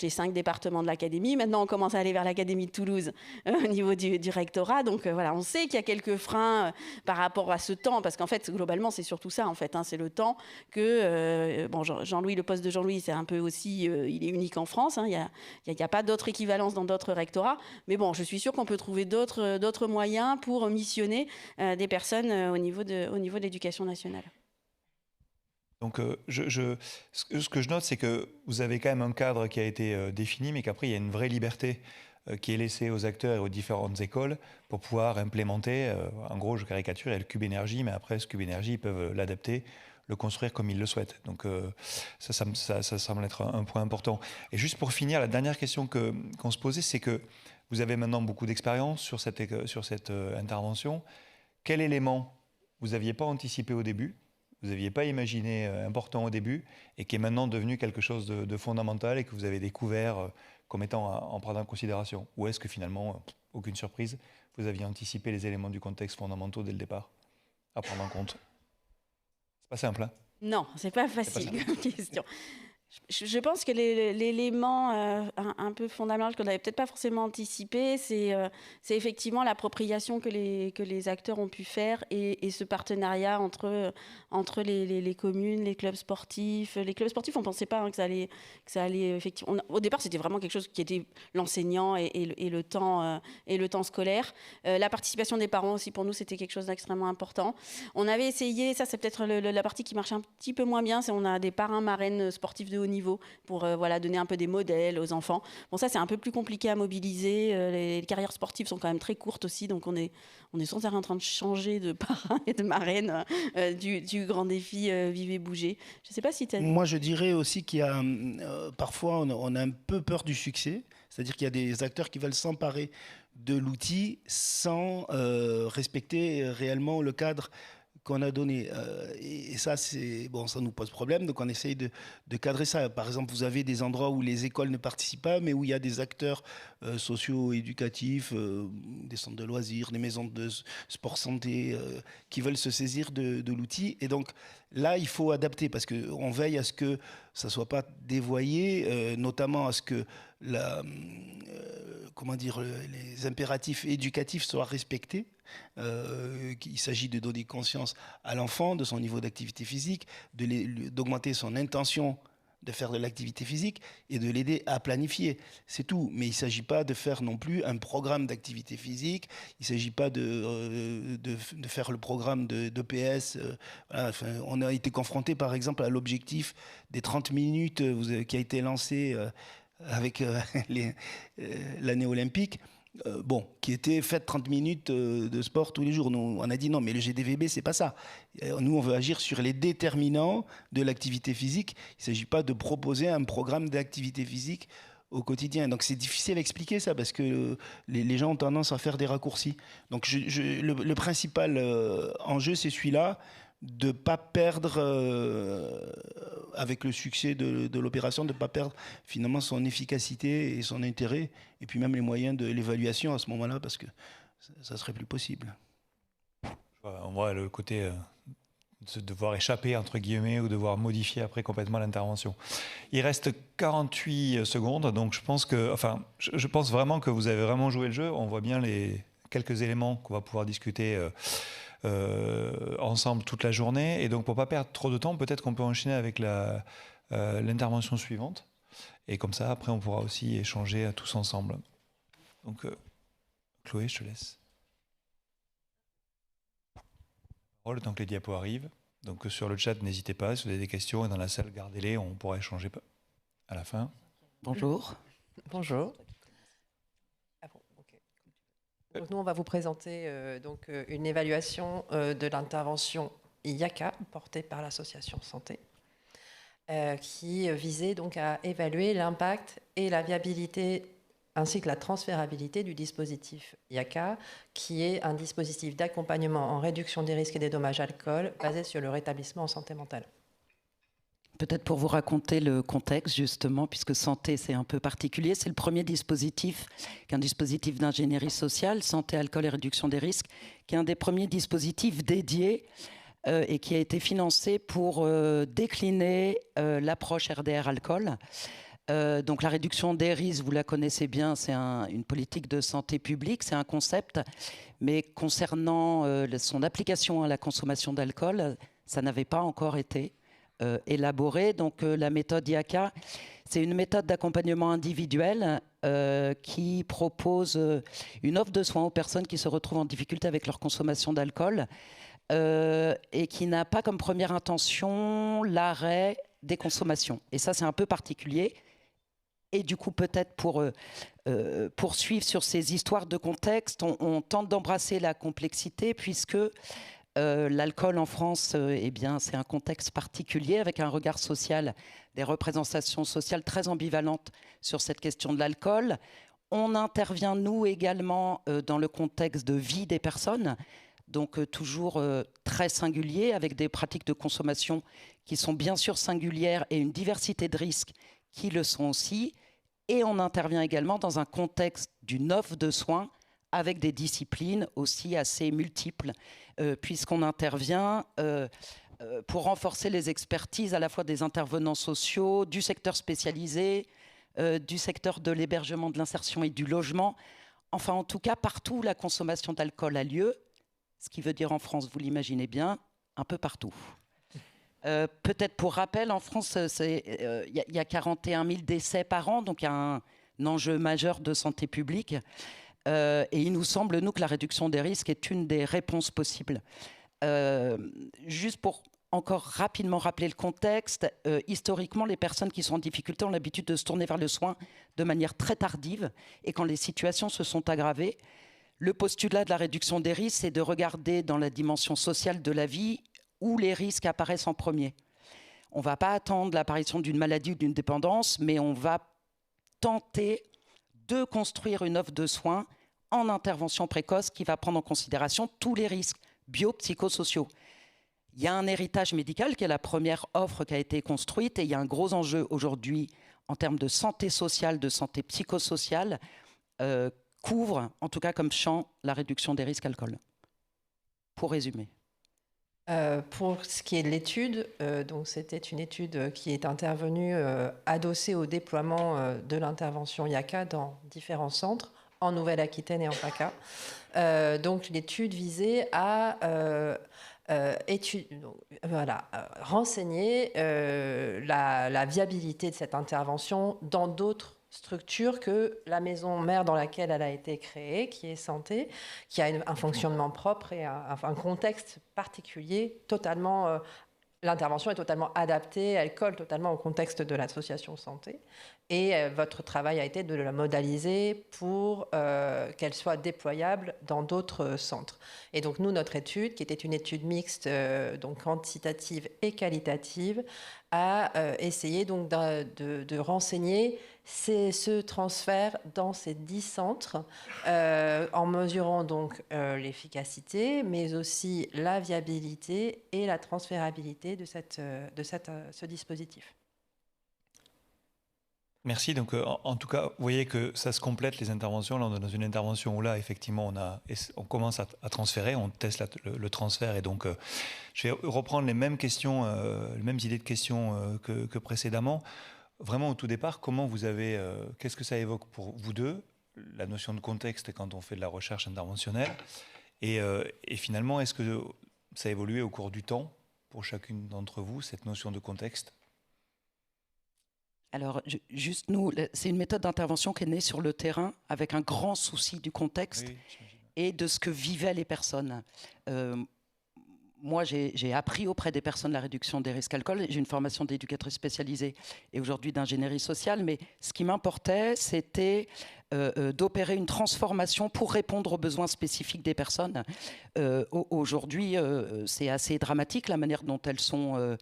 les 5 départements de l'Académie. Maintenant, on commence à aller vers l'Académie de Toulouse au niveau du rectorat. Donc on sait qu'il y a quelques freins par rapport à ce temps, parce qu'en fait, globalement, c'est surtout ça, en fait. C'est le temps que... Jean-Louis, le poste de Jean-Louis, c'est un peu aussi... il est unique en France. Il n'y a pas d'autres équivalences dans d'autres rectorats. Mais bon, je suis sûre qu'on peut trouver d'autres moyens pour missionner des personnes au niveau de l'éducation nationale. Donc, ce que je note, c'est que vous avez quand même un cadre qui a été défini, mais qu'après, il y a une vraie liberté qui est laissée aux acteurs et aux différentes écoles pour pouvoir implémenter. En gros, je caricature, il y a le cube énergie, mais après, ce cube énergie, ils peuvent l'adapter, le construire comme ils le souhaitent. Donc ça semble être un point important. Et juste pour finir, la dernière question qu'on se posait, c'est que vous avez maintenant beaucoup d'expérience sur cette intervention. Quel élément vous n'aviez pas anticipé au début, vous n'aviez pas imaginé important au début, et qui est maintenant devenu quelque chose de fondamental et que vous avez découvert comme étant en prendre en considération? Ou est-ce que finalement, aucune surprise, vous aviez anticipé les éléments du contexte fondamentaux dès le départ à prendre en compte? C'est pas simple, hein? Non, c'est pas facile comme question. Je pense que l'élément un peu fondamental qu'on n'avait peut-être pas forcément anticipé, c'est effectivement l'appropriation que les acteurs ont pu faire et ce partenariat entre les communes, les clubs sportifs. Les clubs sportifs, on ne pensait pas que ça allait effectivement. Au départ, c'était vraiment quelque chose qui était l'enseignant et le temps scolaire. La participation des parents aussi, pour nous, c'était quelque chose d'extrêmement important. On avait essayé, ça c'est peut-être la partie qui marche un petit peu moins bien, c'est on a des parrains, marraines sportifs de haut niveau pour donner un peu des modèles aux enfants. Bon, ça c'est un peu plus compliqué à mobiliser. Les carrières sportives sont quand même très courtes aussi, donc on est sans arrêt en train de changer de parrain et de marraine du grand défi Vivez Bouger. Je ne sais pas si tu as... Moi, je dirais aussi qu'il y a parfois on a un peu peur du succès, c'est-à-dire qu'il y a des acteurs qui veulent s'emparer de l'outil sans respecter réellement le cadre qu'on a donné. Et ça, ça nous pose problème. Donc, on essaye de cadrer ça. Par exemple, vous avez des endroits où les écoles ne participent pas, mais où il y a des acteurs socio-éducatifs, des centres de loisirs, des maisons de sport santé, qui veulent se saisir de l'outil. Et donc, là, il faut adapter parce qu'on veille à ce que ça ne soit pas dévoyé, notamment à ce que les impératifs éducatifs soient respectés. Il s'agit de donner conscience à l'enfant de son niveau d'activité physique, d'augmenter son intention de faire de l'activité physique et de l'aider à planifier. C'est tout. Mais il ne s'agit pas de faire non plus un programme d'activité physique. Il ne s'agit pas de faire le programme d'EPS. Voilà. Enfin, on a été confronté, par exemple, à l'objectif des 30 minutes qui a été lancé avec l'année olympique. Qui était fait 30 minutes de sport tous les jours. Nous, on a dit non, mais le GDVB, c'est pas ça. Nous, on veut agir sur les déterminants de l'activité physique. Il ne s'agit pas de proposer un programme d'activité physique au quotidien. Donc, c'est difficile à expliquer ça parce que les gens ont tendance à faire des raccourcis. Donc, le principal enjeu, c'est celui-là, de ne pas perdre, avec le succès de l'opération, de ne pas perdre finalement son efficacité et son intérêt, et puis même les moyens de l'évaluation à ce moment-là, parce que ça ne serait plus possible. On voit le côté de devoir échapper, entre guillemets, ou devoir modifier après complètement l'intervention. Il reste 48 secondes, donc je pense vraiment que vous avez vraiment joué le jeu. On voit bien les quelques éléments qu'on va pouvoir discuter ensemble toute la journée. Et donc, pour ne pas perdre trop de temps, peut-être qu'on peut enchaîner avec l'intervention suivante. Et comme ça, après, on pourra aussi échanger tous ensemble. Donc, Chloé, je te laisse. Le temps que les diapos arrivent. Donc, sur le chat, n'hésitez pas. Si vous avez des questions, et dans la salle, gardez-les. On pourra échanger à la fin. Bonjour. Bonjour. Donc nous, on va vous présenter une évaluation de l'intervention IACA portée par l'association Santé, qui visait donc à évaluer l'impact et la viabilité ainsi que la transférabilité du dispositif IACA, qui est un dispositif d'accompagnement en réduction des risques et des dommages alcool basé sur le rétablissement en santé mentale. Peut-être pour vous raconter le contexte, justement, puisque santé, c'est un peu particulier. C'est le premier dispositif, qui est un dispositif d'ingénierie sociale, santé, alcool et réduction des risques, qui est un des premiers dispositifs dédiés et qui a été financé pour décliner l'approche RDR alcool. Donc la réduction des risques, vous la connaissez bien, c'est une politique de santé publique, c'est un concept, mais concernant son application à la consommation d'alcool, ça n'avait pas encore été élaboré. Donc la méthode IACA, c'est une méthode d'accompagnement individuel qui propose une offre de soins aux personnes qui se retrouvent en difficulté avec leur consommation d'alcool et qui n'a pas comme première intention l'arrêt des consommations. Et ça, c'est un peu particulier. Et du coup, peut-être pour poursuivre sur ces histoires de contexte, on tente d'embrasser la complexité puisque L'alcool en France, c'est un contexte particulier avec un regard social, des représentations sociales très ambivalentes sur cette question de l'alcool. On intervient, nous également, dans le contexte de vie des personnes, donc toujours très singulier, avec des pratiques de consommation qui sont bien sûr singulières et une diversité de risques qui le sont aussi. Et on intervient également dans un contexte d'une offre de soins avec des disciplines aussi assez multiples, puisqu'on intervient pour renforcer les expertises à la fois des intervenants sociaux, du secteur spécialisé, du secteur de l'hébergement, de l'insertion et du logement. Enfin, en tout cas, partout où la consommation d'alcool a lieu, ce qui veut dire en France, vous l'imaginez bien, un peu partout. Peut-être pour rappel, en France, il y a 41 000 décès par an, donc il y a un enjeu majeur de santé publique. Et il nous semble, nous, que la réduction des risques est une des réponses possibles. Juste pour encore rapidement rappeler le contexte, historiquement, les personnes qui sont en difficulté ont l'habitude de se tourner vers le soin de manière très tardive. Et quand les situations se sont aggravées, le postulat de la réduction des risques, c'est de regarder dans la dimension sociale de la vie où les risques apparaissent en premier. On ne va pas attendre l'apparition d'une maladie ou d'une dépendance, mais on va tenter de construire une offre de soins en intervention précoce qui va prendre en considération tous les risques bio-psychosociaux. Il y a un héritage médical qui est la première offre qui a été construite et il y a un gros enjeu aujourd'hui en termes de santé sociale, de santé psychosociale, couvre, en tout cas comme champ, la réduction des risques alcool. Pour résumer. Pour ce qui est de l'étude, donc c'était une étude qui est intervenue adossée au déploiement de l'intervention IACA dans différents centres, en Nouvelle-Aquitaine et en PACA. Donc l'étude visait à renseigner la viabilité de cette intervention dans d'autres structure que la maison mère dans laquelle elle a été créée, qui est Santé, qui a un fonctionnement propre et un contexte particulier, totalement... L'intervention est totalement adaptée, elle colle totalement au contexte de l'association Santé. Et votre travail a été de la modaliser pour qu'elle soit déployable dans d'autres centres. Et donc nous, notre étude, qui était une étude mixte, donc quantitative et qualitative, a essayé donc de renseigner ce transfert dans ces 10 centres en mesurant donc l'efficacité, mais aussi la viabilité et la transférabilité de ce dispositif. Merci. Donc, en tout cas, vous voyez que ça se complète, les interventions. Là, on est dans une intervention où là, effectivement, on commence à transférer, on teste le transfert. Et donc, je vais reprendre les mêmes questions, les mêmes idées de questions que précédemment. Vraiment, au tout départ, qu'est-ce que ça évoque pour vous deux, la notion de contexte quand on fait de la recherche interventionnelle et finalement, est-ce que ça a évolué au cours du temps pour chacune d'entre vous, cette notion de contexte ? Alors, juste nous, c'est une méthode d'intervention qui est née sur le terrain avec un grand souci du contexte et de ce que vivaient les personnes. Moi, j'ai appris auprès des personnes la réduction des risques alcool. J'ai une formation d'éducatrice spécialisée et aujourd'hui d'ingénierie sociale. Mais ce qui m'importait, c'était d'opérer une transformation pour répondre aux besoins spécifiques des personnes. Aujourd'hui, c'est assez dramatique la manière dont elles sont...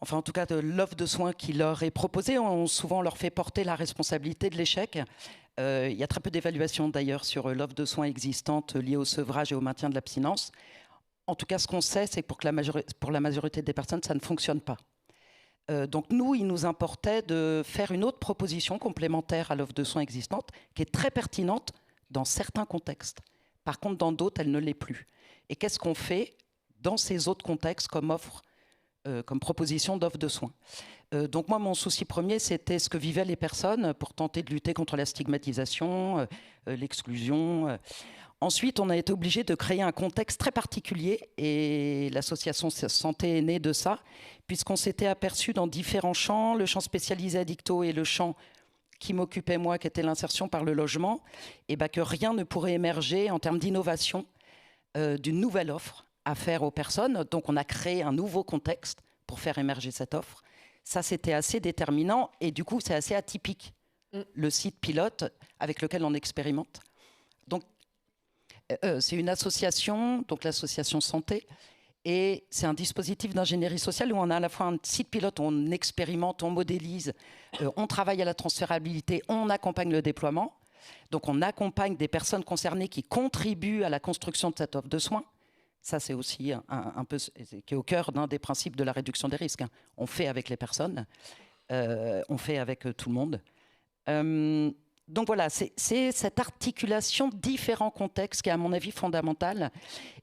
Enfin, en tout cas, de l'offre de soins qui leur est proposée, souvent on leur fait porter la responsabilité de l'échec. Il y a très peu d'évaluations d'ailleurs sur l'offre de soins existante liée au sevrage et au maintien de l'abstinence. En tout cas, ce qu'on sait, c'est que pour la majorité des personnes, ça ne fonctionne pas. Donc nous, il nous importait de faire une autre proposition complémentaire à l'offre de soins existante, qui est très pertinente dans certains contextes. Par contre, dans d'autres, elle ne l'est plus. Et qu'est-ce qu'on fait dans ces autres contextes comme offre comme proposition d'offre de soins. Donc moi, mon souci premier, c'était ce que vivaient les personnes pour tenter de lutter contre la stigmatisation, l'exclusion. Ensuite, on a été obligé de créer un contexte très particulier et l'association Santé est née de ça, puisqu'on s'était aperçu dans différents champs, le champ spécialisé addicto et le champ qui m'occupait moi, qui était l'insertion par le logement, et que rien ne pourrait émerger en termes d'innovation d'une nouvelle offre à faire aux personnes. Donc on a créé un nouveau contexte pour faire émerger cette offre. Ça, c'était assez déterminant et du coup, c'est assez atypique, le site pilote avec lequel on expérimente. Donc, C'est une association, donc l'association Santé, et c'est un dispositif d'ingénierie sociale où on a à la fois un site pilote où on expérimente, on modélise, on travaille à la transférabilité, on accompagne le déploiement. Donc on accompagne des personnes concernées qui contribuent à la construction de cette offre de soins. Ça, c'est aussi un peu qui est au cœur d'un des principes de la réduction des risques. On fait avec les personnes, on fait avec tout le monde. Donc voilà, c'est cette articulation de différents contextes qui est à mon avis fondamentale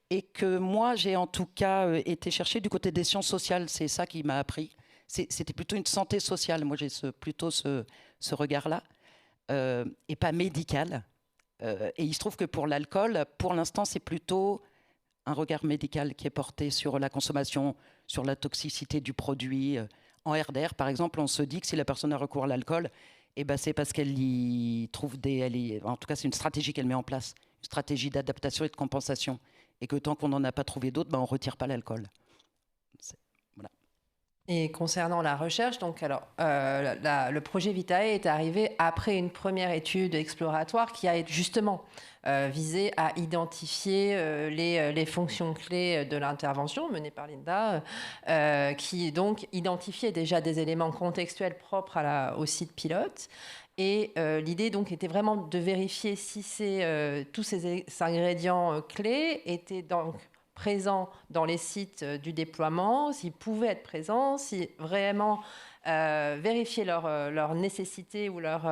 et que moi j'ai en tout cas été chercher du côté des sciences sociales. C'est ça qui m'a appris. C'était plutôt une santé sociale. Moi j'ai plutôt ce regard-là et pas médical. Et il se trouve que pour l'alcool, pour l'instant c'est plutôt un regard médical qui est porté sur la consommation, sur la toxicité du produit. En RDR par exemple, on se dit que si la personne a recours à l'alcool, eh ben, c'est parce qu'elle y trouve en tout cas, c'est une stratégie qu'elle met en place, une stratégie d'adaptation et de compensation. Et que tant qu'on n'en a pas trouvé d'autres, ben, on ne retire pas l'alcool. Voilà. Et concernant la recherche, donc, alors, le projet Vitae est arrivé après une première étude exploratoire qui a justement visé à identifier les fonctions clés de l'intervention menée par Linda, qui donc identifiait déjà des éléments contextuels propres au site pilote. Et l'idée donc était vraiment de vérifier si tous ces ingrédients clés étaient donc présents dans les sites du déploiement, s'ils pouvaient être présents, si vraiment vérifier leur nécessité ou leur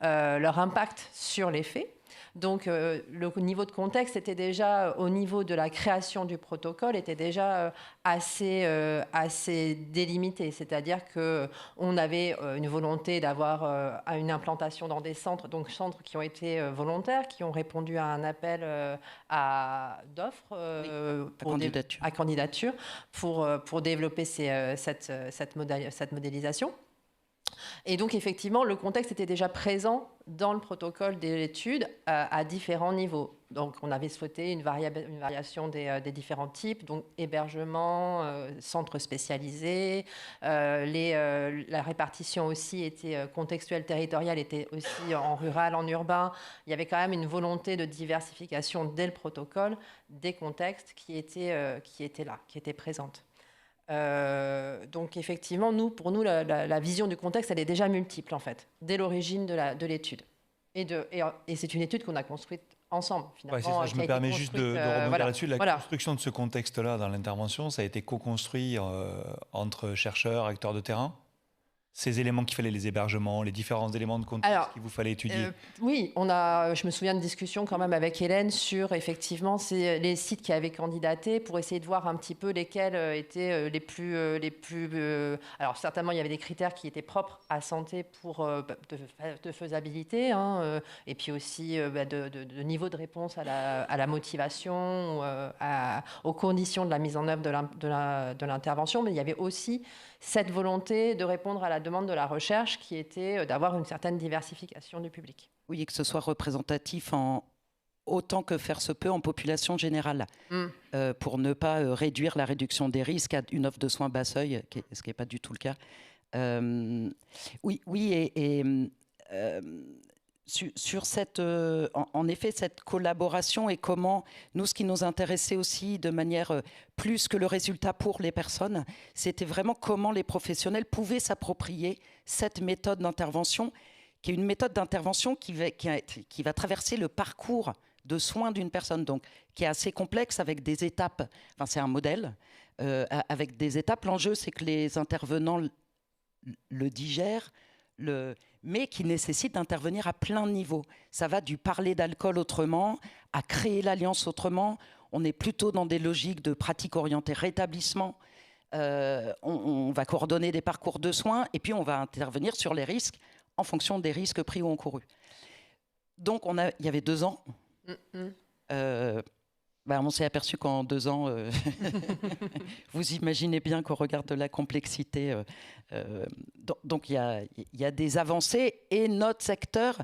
impact sur les faits. Donc le niveau de contexte était déjà, au niveau de la création du protocole, était déjà assez délimité. C'est-à-dire qu'on avait une volonté d'avoir une implantation dans des centres, donc centres qui ont été volontaires, qui ont répondu à un appel d'offres à candidature pour développer cette modélisation. Et donc, effectivement, le contexte était déjà présent dans le protocole de l'étude à différents niveaux. Donc, on avait souhaité une variation des différents types, donc hébergement, centres spécialisés. La répartition aussi était contextuelle, territoriale, était aussi en rural, en urbain. Il y avait quand même une volonté de diversification dès le protocole des contextes qui étaient là, qui étaient présentes. Donc effectivement, pour nous, la vision du contexte, elle est déjà multiple en fait, dès l'origine de l'étude. Et c'est une étude qu'on a construite ensemble finalement. Ouais, c'est ça. Je me permets juste de rebondir là-dessus. La construction de ce contexte-là dans l'intervention, ça a été co-construit entre chercheurs, acteurs de terrain. Ces éléments qu'il fallait, les hébergements, les différents éléments de contexte qu'il vous fallait étudier. Oui, je me souviens de discussions quand même avec Hélène sur effectivement les sites qui avaient candidaté pour essayer de voir un petit peu lesquels étaient les plus. Alors certainement, il y avait des critères qui étaient propres à santé de faisabilité, et puis aussi de niveau de réponse à la motivation, aux conditions de la mise en œuvre de l'intervention, mais il y avait aussi cette volonté de répondre à la demande de la recherche qui était d'avoir une certaine diversification du public. Oui, et que ce soit représentatif autant que faire se peut en population générale, pour ne pas réduire la réduction des risques à une offre de soins bas seuil, ce qui n'est pas du tout le cas. Sur cette, en effet, cette collaboration et comment, nous, ce qui nous intéressait aussi de manière plus que le résultat pour les personnes, c'était vraiment comment les professionnels pouvaient s'approprier cette méthode d'intervention, qui est une méthode d'intervention qui va traverser le parcours de soins d'une personne, donc qui est assez complexe avec des étapes. Enfin, c'est un modèle avec des étapes. L'enjeu, c'est que les intervenants le digèrent, mais qui nécessite d'intervenir à plein de niveaux. Ça va du parler d'alcool autrement, à créer l'alliance autrement. On est plutôt dans des logiques de pratiques orientées rétablissement. On va coordonner des parcours de soins et puis on va intervenir sur les risques en fonction des risques pris ou encourus. Donc, il y avait 2 ans. On s'est aperçu qu'en 2 ans, vous imaginez bien qu'au regard de la complexité, donc il y a des avancées et notre secteur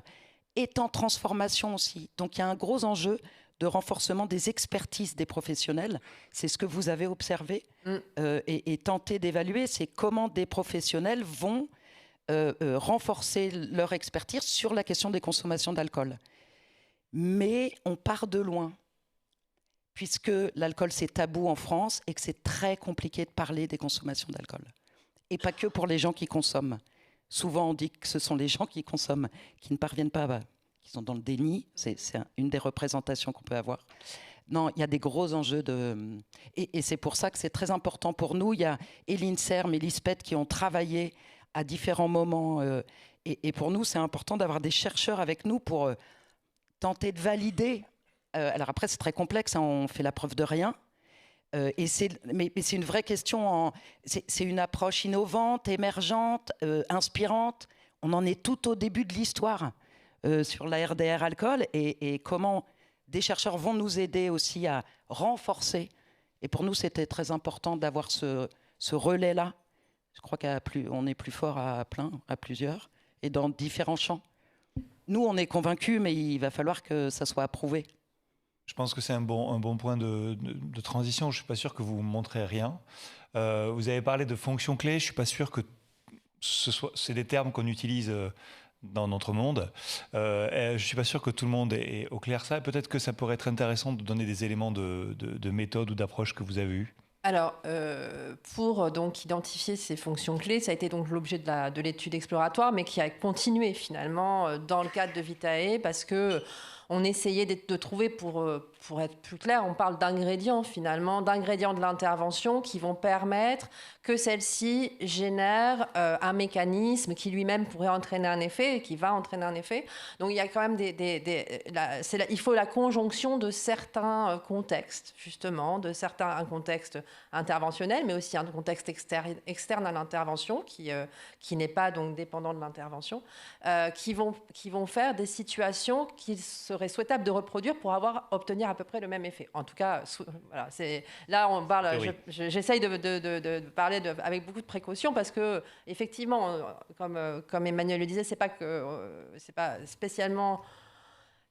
est en transformation aussi. Donc il y a un gros enjeu de renforcement des expertises des professionnels. C'est ce que vous avez observé et tenté d'évaluer, c'est comment des professionnels vont renforcer leur expertise sur la question des consommations d'alcool. Mais on part de loin. puisque l'alcool c'est tabou en France et que c'est très compliqué de parler des consommations d'alcool. Et pas que pour les gens qui consomment. Souvent on dit que ce sont les gens qui consomment, qui ne parviennent pas, qui sont dans le déni, c'est une des représentations qu'on peut avoir. Non, il y a des gros enjeux et c'est pour ça que c'est très important pour nous. Il y a Éline Serme et Lisbeth qui ont travaillé à différents moments. Et pour nous, c'est important d'avoir des chercheurs avec nous pour tenter de valider. Alors après, c'est très complexe, hein, on fait la preuve de rien. Mais c'est une vraie question. C'est une approche innovante, émergente, inspirante. On en est tout au début de l'histoire sur la RDR alcool et comment des chercheurs vont nous aider aussi à renforcer. Et pour nous, c'était très important d'avoir ce relais-là. Je crois qu'on est plus fort à plusieurs, et dans différents champs. Nous, on est convaincus, mais il va falloir que ça soit approuvé. Je pense que c'est un bon point de transition. Je ne suis pas sûr que vous ne montrez rien. Vous avez parlé de fonctions clés. Je ne suis pas sûr que c'est des termes qu'on utilise dans notre monde. Je ne suis pas sûr que tout le monde est au clair ça. Peut-être que ça pourrait être intéressant de donner des éléments de méthode ou d'approche que vous avez eus. Alors, pour donc identifier ces fonctions clés, ça a été donc l'objet de l'étude exploratoire, mais qui a continué finalement dans le cadre de Vitae, parce que on essayait de trouver, pour être plus clair, on parle d'ingrédients finalement, d'ingrédients de l'intervention qui vont permettre que celle-ci génère un mécanisme qui lui-même pourrait entraîner un effet et qui va entraîner un effet. Donc il y a quand même il faut la conjonction de certains contextes, justement, de certains contextes interventionnels, mais aussi un contexte externe à l'intervention qui n'est pas donc dépendant de l'intervention, qui vont faire des situations qui serait souhaitable de reproduire pour obtenir à peu près le même effet. En tout cas, voilà, là on parle. Oui. J'essaye de parler avec beaucoup de précaution parce que effectivement, comme Emmanuel le disait, c'est pas spécialement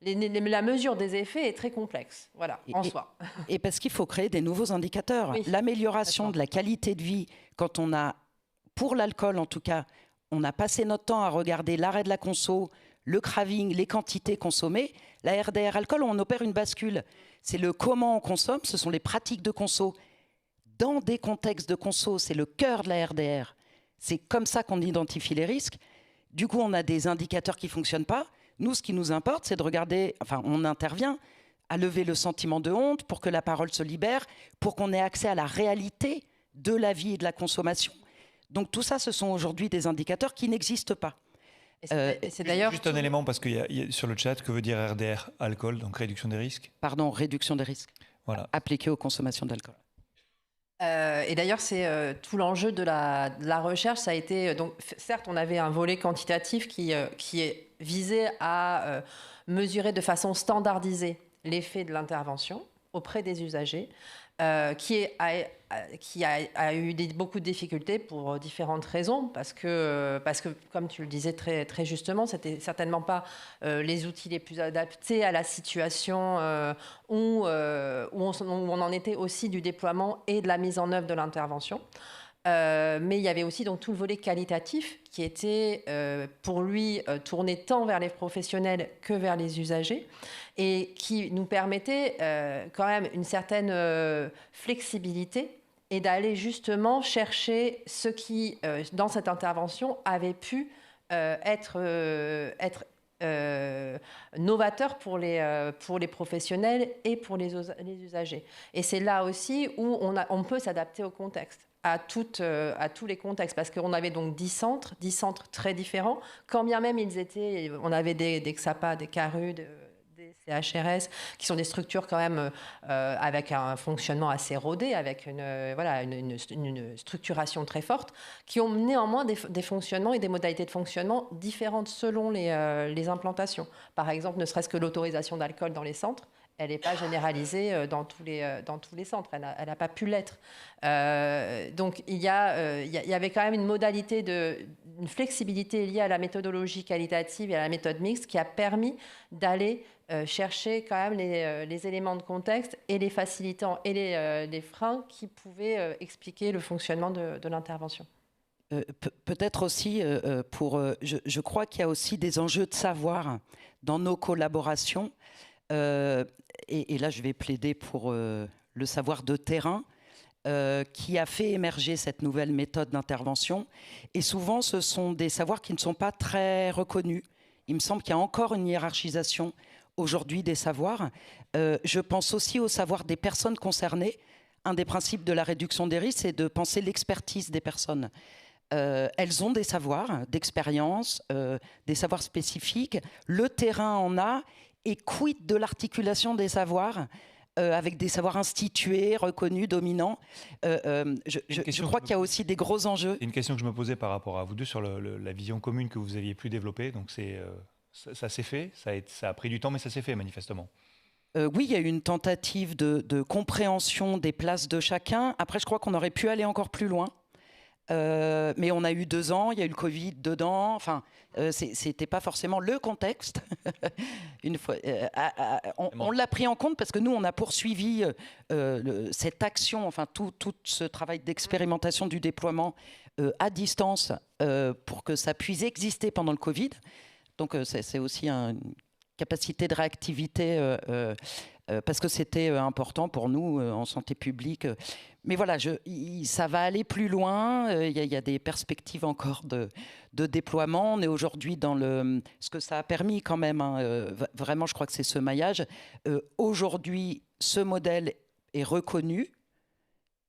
la mesure des effets est très complexe, voilà, en soi. Et parce qu'il faut créer des nouveaux indicateurs. Oui, l'amélioration de la qualité de vie, quand on a, pour l'alcool en tout cas, on a passé notre temps à regarder l'arrêt de la conso, le craving, les quantités consommées. La RDR alcool, on opère une bascule. C'est le comment on consomme, ce sont les pratiques de conso. Dans des contextes de conso, c'est le cœur de la RDR. C'est comme ça qu'on identifie les risques. Du coup, on a des indicateurs qui ne fonctionnent pas. Nous, ce qui nous importe, c'est de regarder, enfin, on intervient à lever le sentiment de honte pour que la parole se libère, pour qu'on ait accès à la réalité de la vie et de la consommation. Donc tout ça, ce sont aujourd'hui des indicateurs qui n'existent pas. C'est d'ailleurs juste un élément, parce qu'il y a sur le chat, que veut dire RDR alcool, donc réduction des risques? Pardon, réduction des risques, voilà, appliquée aux consommations d'alcool. Et d'ailleurs, c'est tout l'enjeu de la recherche. Ça a été donc certes, on avait un volet quantitatif qui est visé à mesurer de façon standardisée l'effet de l'intervention auprès des usagers, qui a eu beaucoup de difficultés pour différentes raisons, parce que comme tu le disais très, très justement, c'était certainement pas les outils les plus adaptés à la situation où on en était aussi du déploiement et de la mise en œuvre de l'intervention. Mais il y avait aussi donc tout le volet qualitatif qui était pour lui tourné tant vers les professionnels que vers les usagers et qui nous permettait quand même une certaine flexibilité et d'aller justement chercher ce qui, dans cette intervention, avait pu être novateur pour les professionnels et pour les usagers. Et c'est là aussi où on peut s'adapter au contexte. À tous les contextes, parce qu'on avait donc 10 centres très différents, quand bien même on avait des XAPA, des CARU, des CHRS, qui sont des structures quand même avec un fonctionnement assez rodé, avec une structuration très forte, qui ont néanmoins des fonctionnements et des modalités de fonctionnement différentes selon les implantations. Par exemple, ne serait-ce que l'autorisation d'alcool dans les centres, elle n'est pas généralisée dans tous les centres. Elle n'a pas pu l'être. Donc, il y avait quand même une modalité, une flexibilité liée à la méthodologie qualitative et à la méthode mixte qui a permis d'aller chercher quand même les éléments de contexte et les facilitants et les freins qui pouvaient expliquer le fonctionnement de l'intervention. Peut-être aussi, je crois qu'il y a aussi des enjeux de savoir dans nos collaborations. et là je vais plaider pour le savoir de terrain, qui a fait émerger cette nouvelle méthode d'intervention. Et souvent, ce sont des savoirs qui ne sont pas très reconnus. Il me semble qu'il y a encore une hiérarchisation aujourd'hui des savoirs. Je pense aussi au savoir des personnes concernées. Un des principes de la réduction des risques, c'est de penser l'expertise des personnes. Elles ont des savoirs, d'expérience, des savoirs spécifiques. Le terrain en a. Et quid de l'articulation des savoirs avec des savoirs institués, reconnus, dominants. Je crois qu'il y a aussi des gros enjeux. C'est une question que je me posais par rapport à vous deux sur la vision commune que vous aviez pu développer. Donc ça s'est fait, ça a pris du temps, mais ça s'est fait manifestement. Oui, il y a eu une tentative de compréhension des places de chacun. Après, je crois qu'on aurait pu aller encore plus loin. Mais on a eu 2 ans, il y a eu le Covid dedans. Enfin, c'était pas forcément le contexte. Une fois, on l'a pris en compte parce que nous, on a poursuivi cette action, enfin tout ce travail d'expérimentation du déploiement à distance pour que ça puisse exister pendant le Covid. Donc, c'est aussi une capacité de réactivité parce que c'était important pour nous en santé publique. Mais voilà, ça va aller plus loin. Il y a des perspectives encore de déploiement. On est aujourd'hui dans ce que ça a permis quand même. Vraiment, je crois que c'est ce maillage. Aujourd'hui, ce modèle est reconnu.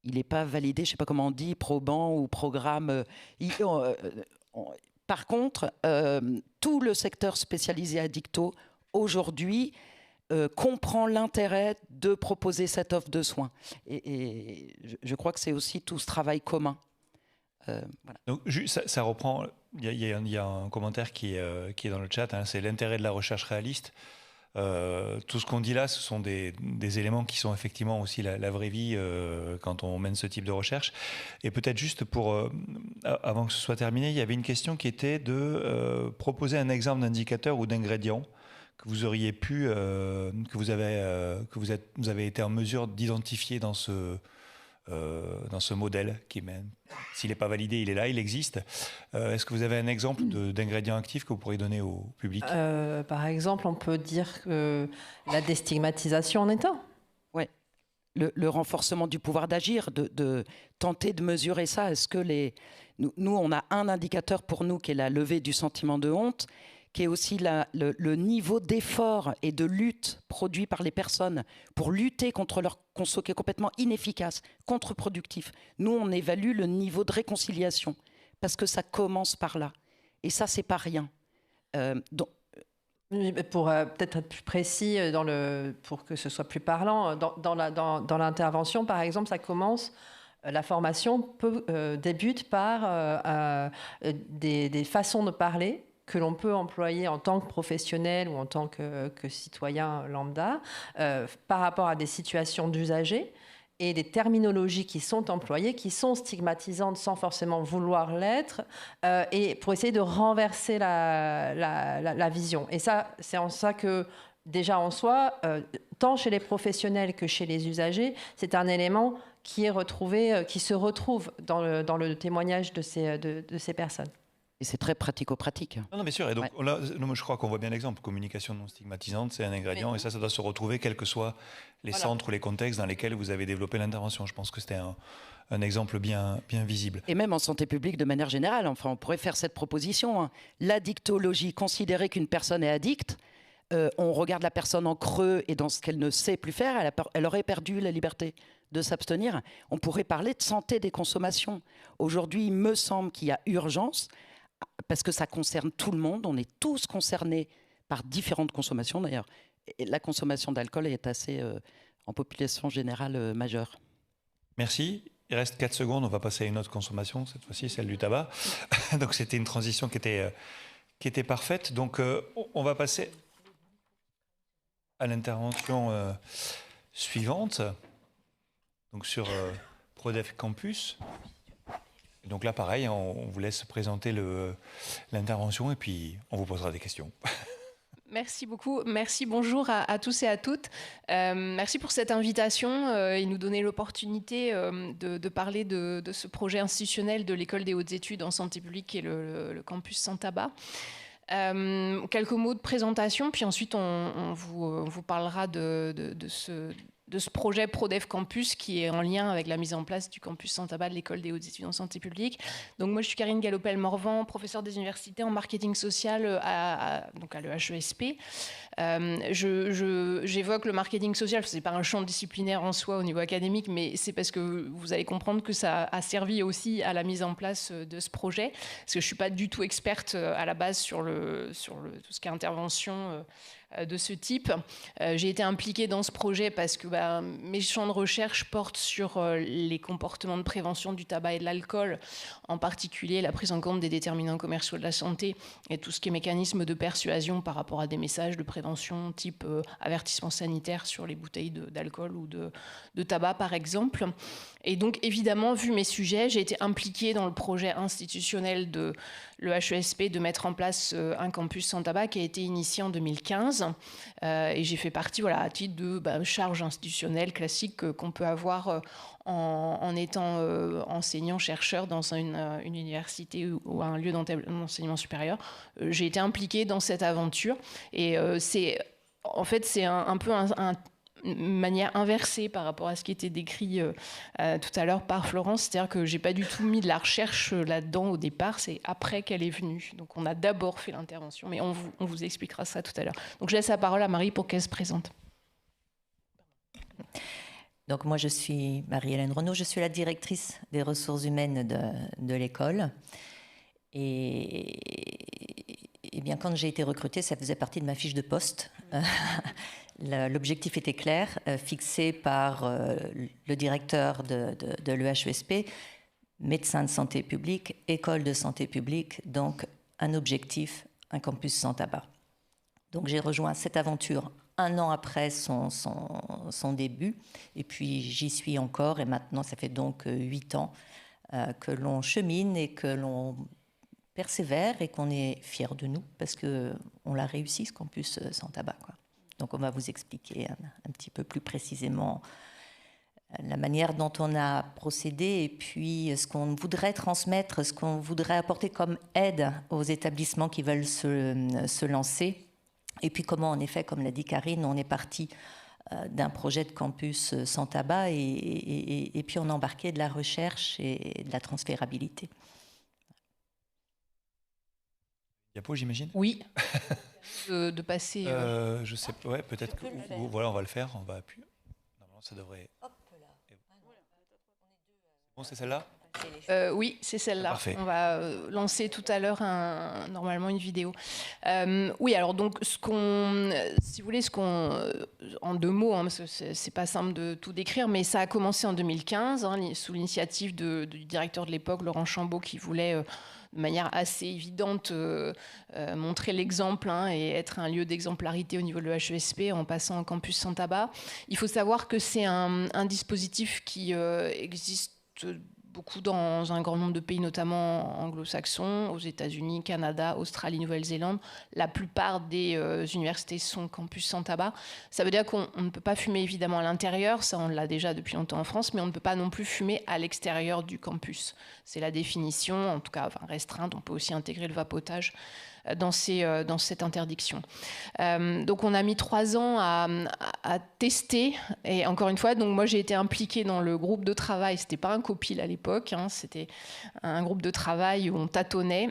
Il n'est pas validé, je ne sais pas comment on dit, probant ou programme. Par contre, tout le secteur spécialisé addicto, aujourd'hui, comprend l'intérêt de proposer cette offre de soins. Et je crois que c'est aussi tout ce travail commun. Voilà. Donc, ça reprend, il y a un commentaire qui est dans le chat, hein, c'est l'intérêt de la recherche réaliste. Tout ce qu'on dit là, ce sont des éléments qui sont effectivement aussi la vraie vie quand on mène ce type de recherche. Et peut-être juste avant que ce soit terminé, il y avait une question qui était de proposer un exemple d'indicateur ou d'ingrédient que vous auriez pu, que vous avez été en mesure d'identifier dans ce modèle qui, même s'il n'est pas validé, il est là, il existe. Est-ce que vous avez un exemple d'ingrédient actif que vous pourriez donner au public ? Par exemple, on peut dire que la déstigmatisation en état. Oui, le renforcement du pouvoir d'agir, de tenter de mesurer ça. Est-ce que nous, on a un indicateur pour nous qui est la levée du sentiment de honte, qui est aussi le niveau d'effort et de lutte produit par les personnes pour lutter contre leur conso, qui est complètement inefficace, contre-productif. Nous, on évalue le niveau de réconciliation, parce que ça commence par là. Et ça, c'est pas rien. Pour peut-être être plus précis, pour que ce soit plus parlant, dans l'intervention, par exemple, ça commence... La formation débute par des façons de parler que l'on peut employer en tant que professionnel ou en tant que citoyen lambda par rapport à des situations d'usagers et des terminologies qui sont employées, qui sont stigmatisantes sans forcément vouloir l'être, et pour essayer de renverser la vision. Et ça, c'est en ça que, déjà en soi, tant chez les professionnels que chez les usagers, c'est un élément qui est retrouvé, qui se retrouve dans le témoignage de ces personnes. Et c'est très pratico-pratique. Non, bien sûr. Et donc, là, je crois qu'on voit bien l'exemple. Communication non stigmatisante, c'est un ingrédient. Et ça doit se retrouver, quels que soient les centres ou les contextes dans lesquels vous avez développé l'intervention. Je pense que c'était un exemple bien visible. Et même en santé publique, de manière générale, enfin, on pourrait faire cette proposition. Hein. L'addictologie, considérer qu'une personne est addicte, on regarde la personne en creux et dans ce qu'elle ne sait plus faire, elle aurait perdu la liberté de s'abstenir. On pourrait parler de santé des consommations. Aujourd'hui, il me semble qu'il y a urgence, parce que ça concerne tout le monde, on est tous concernés par différentes consommations d'ailleurs. Et la consommation d'alcool est assez, en population générale, majeure. Merci. Il reste 4 secondes, on va passer à une autre consommation, cette fois-ci celle du tabac. Donc c'était une transition qui était parfaite. Donc on va passer à l'intervention suivante, donc sur Prodef Campus. Donc là, pareil, on vous laisse présenter l'intervention et puis on vous posera des questions. Merci beaucoup. Merci, bonjour à tous et à toutes. Merci pour cette invitation et nous donner l'opportunité de parler de ce projet institutionnel de l'École des hautes études en santé publique qui est le campus sans tabac. Quelques mots de présentation, puis ensuite on vous parlera de ce projet ProDev Campus qui est en lien avec la mise en place du campus Sans Tabac de l'École des hautes études en santé publique. Donc moi je suis Karine Galopel-Morvan, professeure des universités en marketing social donc à l'EHESP. J'évoque le marketing social, ce n'est pas un champ disciplinaire en soi au niveau académique, mais c'est parce que vous allez comprendre que ça a servi aussi à la mise en place de ce projet, parce que je ne suis pas du tout experte à la base sur tout ce qui est intervention de ce type. J'ai été impliquée dans ce projet parce que mes champs de recherche portent sur les comportements de prévention du tabac et de l'alcool, en particulier la prise en compte des déterminants commerciaux de la santé et tout ce qui est mécanisme de persuasion par rapport à des messages de prévention type avertissement sanitaire sur les bouteilles d'alcool ou de tabac par exemple. Et donc évidemment, vu mes sujets, j'ai été impliquée dans le projet institutionnel de l'EHESP de mettre en place un campus sans tabac qui a été initié en 2015. Et j'ai fait partie, à titre de charge institutionnelle classique qu'on peut avoir en étant enseignant-chercheur dans une université ou un lieu d'enseignement supérieur. J'ai été impliquée dans cette aventure et c'est un peu une manière inversée par rapport à ce qui était décrit tout à l'heure par Florence, c'est-à-dire que j'ai pas du tout mis de la recherche là-dedans au départ, c'est après qu'elle est venue. Donc on a d'abord fait l'intervention, mais on vous expliquera ça tout à l'heure. Donc je laisse la parole à Marie pour qu'elle se présente. Donc moi je suis Marie-Hélène Renaud, je suis la directrice des ressources humaines de l'école. Et bien quand j'ai été recrutée, ça faisait partie de ma fiche de poste. L'objectif était clair, fixé par le directeur de l'EHESP, médecin de santé publique, école de santé publique, donc un objectif, un campus sans tabac. Donc j'ai rejoint cette aventure un an après son début, et puis j'y suis encore, et maintenant ça fait donc 8 ans que l'on chemine et que l'on persévère et qu'on est fiers de nous, parce qu'on l'a réussi ce campus sans tabac, quoi. Donc on va vous expliquer un petit peu plus précisément la manière dont on a procédé et puis ce qu'on voudrait transmettre, ce qu'on voudrait apporter comme aide aux établissements qui veulent se lancer. Et puis comment, en effet, comme l'a dit Karine, on est parti d'un projet de campus sans tabac et puis on a embarqué de la recherche et de la transférabilité. Diapo, j'imagine ? Oui. De passer. Je sais pas, ouais, peut-être que. Voilà, on va le faire. On va appuyer. Normalement, ça devrait. Hop là. Bon, c'est celle-là ? Oui, c'est celle-là. Parfait. On va lancer tout à l'heure normalement une vidéo. Oui, alors donc si vous voulez, en 2 mots, parce que c'est pas simple de tout décrire, mais ça a commencé en 2015 sous l'initiative du directeur de l'époque, Laurent Chambaud, qui voulait de manière assez évidente montrer l'exemple et être un lieu d'exemplarité au niveau de l'EHESP en passant en campus sans tabac. Il faut savoir que c'est un dispositif qui existe beaucoup dans un grand nombre de pays, notamment anglo-saxons, aux États-Unis, Canada, Australie, Nouvelle-Zélande. La plupart des universités sont campus sans tabac. Ça veut dire qu'on ne peut pas fumer évidemment à l'intérieur, ça on l'a déjà depuis longtemps en France, mais on ne peut pas non plus fumer à l'extérieur du campus. C'est la définition, en tout cas restreinte. On peut aussi intégrer le vapotage dans cette interdiction. Donc on a mis 3 ans à tester, et encore une fois, donc moi j'ai été impliquée dans le groupe de travail, c'était pas un copil à l'époque, c'était un groupe de travail où on tâtonnait